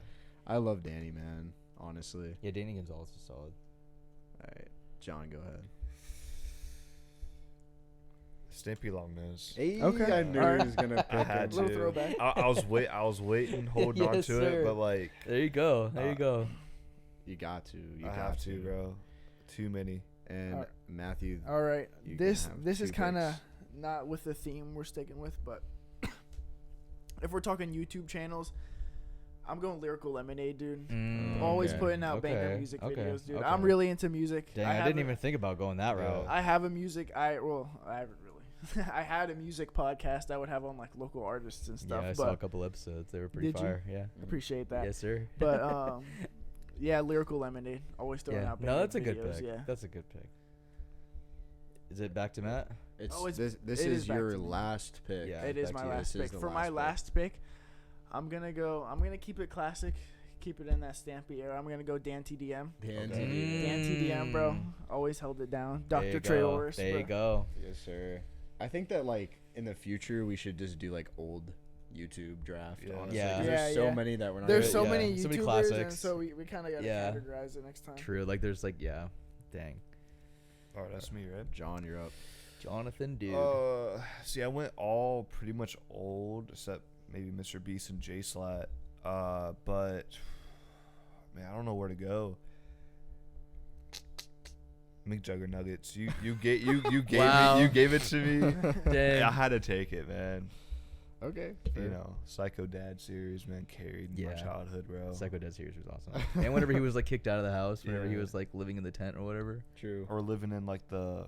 I love Danny, man. Honestly. Yeah, Danny Gonzalez is solid. All right, John, go ahead. Stampy Longnose. Hey, Okay. I knew Alright. he was gonna I pick had him. Little to. throwback. I was waiting, holding on Yes, to sir. it, but like There you go. There you go. You got to. You I got have to, bro. Too many. And Alright. Matthew. All right. You can This have is two kind of picks. not with the theme we're sticking with, but if we're talking YouTube channels, I'm going Lyrical Lemonade, dude. Always Okay. putting out banger Okay. music Okay. videos, dude. Okay. I'm really into music. Dang, I have didn't a- even think about going that route. I have a music. I haven't really. I had a music podcast I would have on like local artists and stuff. Yeah, I but saw a couple episodes. They were pretty Did you? fire. Yeah. appreciate that. Yes, sir. But yeah, Lyrical Lemonade. Always throwing yeah. out. No, banger that's a good videos, pick. Yeah. That's a good pick. Is it back to Matt? It's, Oh, it's- this it is is back your to me. last pick. Yeah. It is back my to you. last This is pick. the For my last pick. last pick, I'm gonna keep it classic. Keep it in that Stampy era. I'm gonna go Dan TDM. Dan Okay. TD. Dan TDM, bro. Always held it down. There Dr. you Trey go. Orris. There bro. you go. Yes, sir. I think that like in the future we should just do like old YouTube draft. Yeah. Honestly, Yeah. 'cause Yeah, there's so yeah. many that we're not. There's gonna so do. many YouTubers, So many and classics. so we kind of gotta Yeah. categorize it next time. True. Like there's like yeah. Dang. All right, that's me, right? John, you're up. Jonathan, dude. See, I went all pretty much old, except maybe Mr. Beast and J Slat. But man, I don't know where to go. McJugger Nuggets. You gave Wow. me, you gave it to me. Dang. I had to take it, man. Okay. You know, Psycho Dad series, man, carried my Yeah. childhood, bro. Psycho Dead series was awesome. And whenever he was like kicked out of the house, whenever he Yeah. was like living in the tent or whatever. True. Or living in like the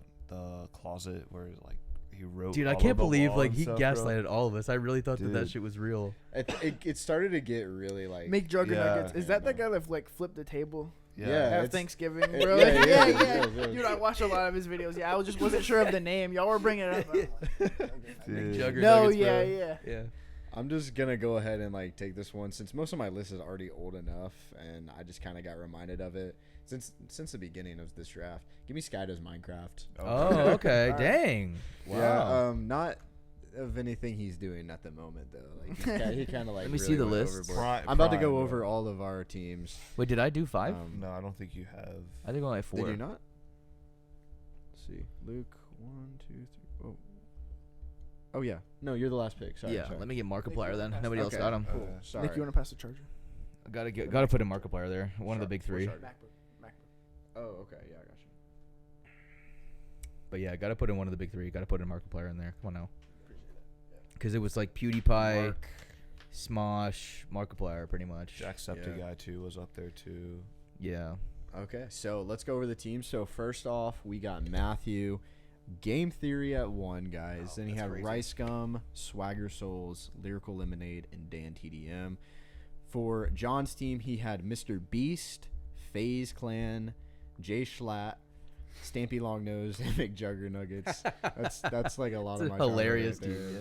closet where like he wrote. Dude, I all can't over the believe wall like and he stuff, bro. gaslighted all of us. I really thought that Dude. shit was real. It started to get really like. McJugger Yeah. Nuggets. Is that the guy that like flipped the table Yeah, at it's- Thanksgiving, it- bro? yeah, Yeah, yeah, yeah. yeah. Dude, I watched a lot of his videos. Yeah, I just wasn't sure of the name. Y'all were bringing it up. I'm like, Dude. McJugger no, Nuggets, yeah, bro. yeah. Yeah. I'm just gonna go ahead and like take this one since most of my list is already old enough, and I just kind of got reminded of it since the beginning of this draft. Give me Sky Does Minecraft. Oh, okay. Alright. Dang. Wow. Yeah, not of anything he's doing at the moment though. Like he kind of like. Let me really see the went list. overboard. I'm about to go Prime, over bro. all of our teams. Wait, did I do 5? No, I don't think you have. I think only like 4. Did you not? Let's see, Luke, 1, 2, 3. Oh yeah. No, you're the last pick. Sorry. Yeah. sorry. Let me get Markiplier wanna then. pass Nobody else Okay. got him. Cool. Sorry. Nick, you want to pass the charger? Gotta put in Markiplier there. One of the big 3. Oh, okay. Yeah, I got you. But yeah, got to put in one of the big three. Got to put in Markiplier in there. Come on now. Because it was like PewDiePie, Smosh, Markiplier, pretty much. Jacksepticeye too was up there too. Yeah. Okay, so let's go over the team. So first off, we got Matthew, Game Theory at 1, guys. Then he had crazy. Rice Gum, Swagger Souls, Lyrical Lemonade, and Dan TDM. For John's team, he had Mr. Beast, FaZe Clan, Jay Schlatt, Stampy Longnose, and McJugger Nuggets. That's like a lot of my hilarious right team. Yeah.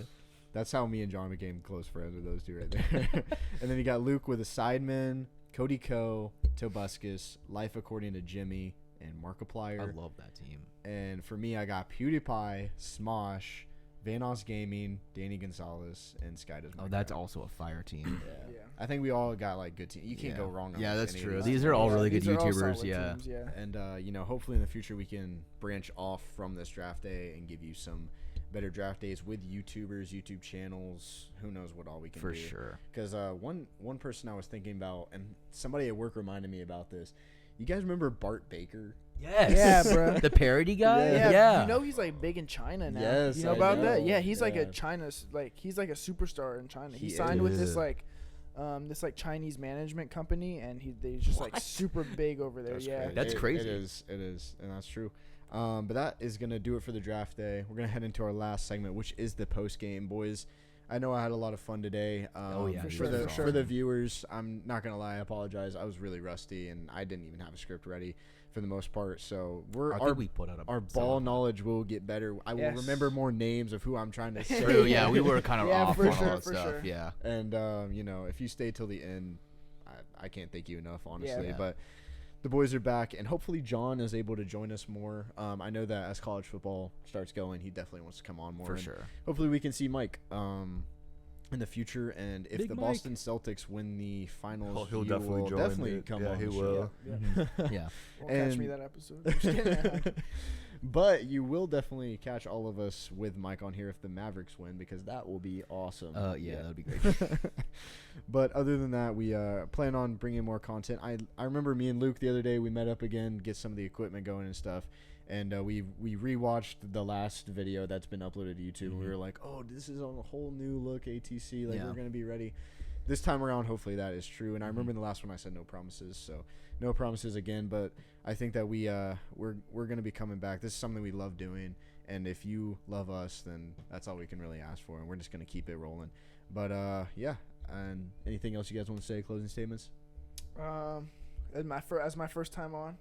That's how me and John became close friends with those two right there. And then you got Luke with a Sidemen, Cody Ko, Tobuscus, Life According to Jimmy, and Markiplier. I love that team. And for me, I got PewDiePie, Smosh, Vanos Gaming, Danny Gonzalez, and Sky Does. Oh, that's also a fire team. Yeah. I think we all got like good teams. You can't go wrong. Yeah, that's true. These. These are all really good YouTubers. Yeah. Teams, yeah. And hopefully in the future we can branch off from this draft day and give you some better draft days with YouTubers, YouTube channels. Who knows what all we can do. For sure. Because one person I was thinking about, and somebody at work reminded me about this. You guys remember Bart Baker? Yes. Yeah, bro. The parody guy? Yeah. You know he's like big in China now. Yes, you know about that? Yeah, he's like a China, like he's like a superstar in China. He signed with this like Chinese management company, and they're just like super big over there. That's crazy. It is, and that's true. But that is gonna do it for the draft day. We're gonna head into our last segment, which is the post game, boys. I know I had a lot of fun today. For the viewers, I'm not gonna lie, I apologize. I was really rusty, and I didn't even have a script ready for the most part. So our ball knowledge will get better. I will remember more names of who I'm trying to say. True, yeah, we were kind of off on all that stuff. Sure. Yeah, and if you stay till the end, I can't thank you enough, honestly. Yeah. But the boys are back, and hopefully John is able to join us more. I know that as college football starts going, he definitely wants to come on more. For sure. Hopefully we can see Mike in the future, and if Big the Mike. Boston Celtics win the finals, he'll you definitely will join definitely it. come Yeah, on. he the will. show. Yeah. Won't catch me that episode. I'm just kidding. But you will definitely catch all of us with Mike on here if the Mavericks win, because that will be awesome. Yeah, that'd be great. But other than that, we plan on bringing more content. I remember me and Luke the other day, we met up again, get some of the equipment going and stuff. And we rewatched the last video that's been uploaded to YouTube. And we were like, oh, this is on a whole new look ATC. Like, we're going to be ready. This time around, hopefully that is true. And I remember in the last one I said no promises. So no promises again. But I think that we're going to be coming back. This is something we love doing. And if you love us, then that's all we can really ask for. And we're just going to keep it rolling. But, yeah. And anything else you guys want to say? Closing statements? As my first time on,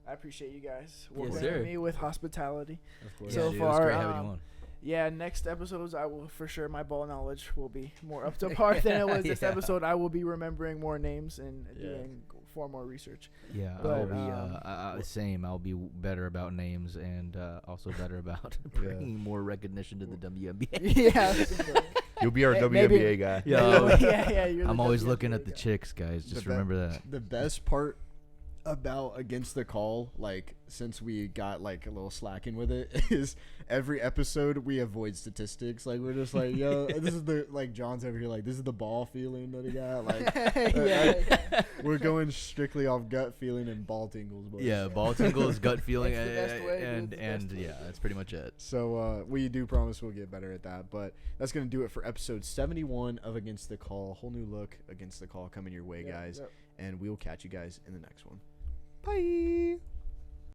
I appreciate you guys Yes, welcoming me with hospitality. Of course. So dude, far, it was great having you on. Yeah, next episodes I will for sure. My ball knowledge will be more up to par than it was this episode. I will be remembering more names and doing far more research. Yeah, But, I'll be same. I'll be better about names and also better about bringing more recognition to the WNBA. Yeah. You'll be our WNBA maybe- guy. Yeah. You're I'm the always WNBA looking at the guy. chicks, guys. Just remember that. The best part about Against the Call, like, since we got like a little slacking with it, is every episode we avoid statistics. Like, we're just like, yo, this is the, like, John's over here, like, this is the ball feeling that he got. Like, we're going strictly off gut feeling and ball tingles. Boys. Yeah, ball tingles, gut feeling, That's the best way, dude, and the best way. yeah, that's pretty much it. So we do promise we'll get better at that. But that's going to do it for episode 71 of Against the Call. Whole new look Against the Call coming your way, guys. Yep. And we'll catch you guys in the next one. Bye.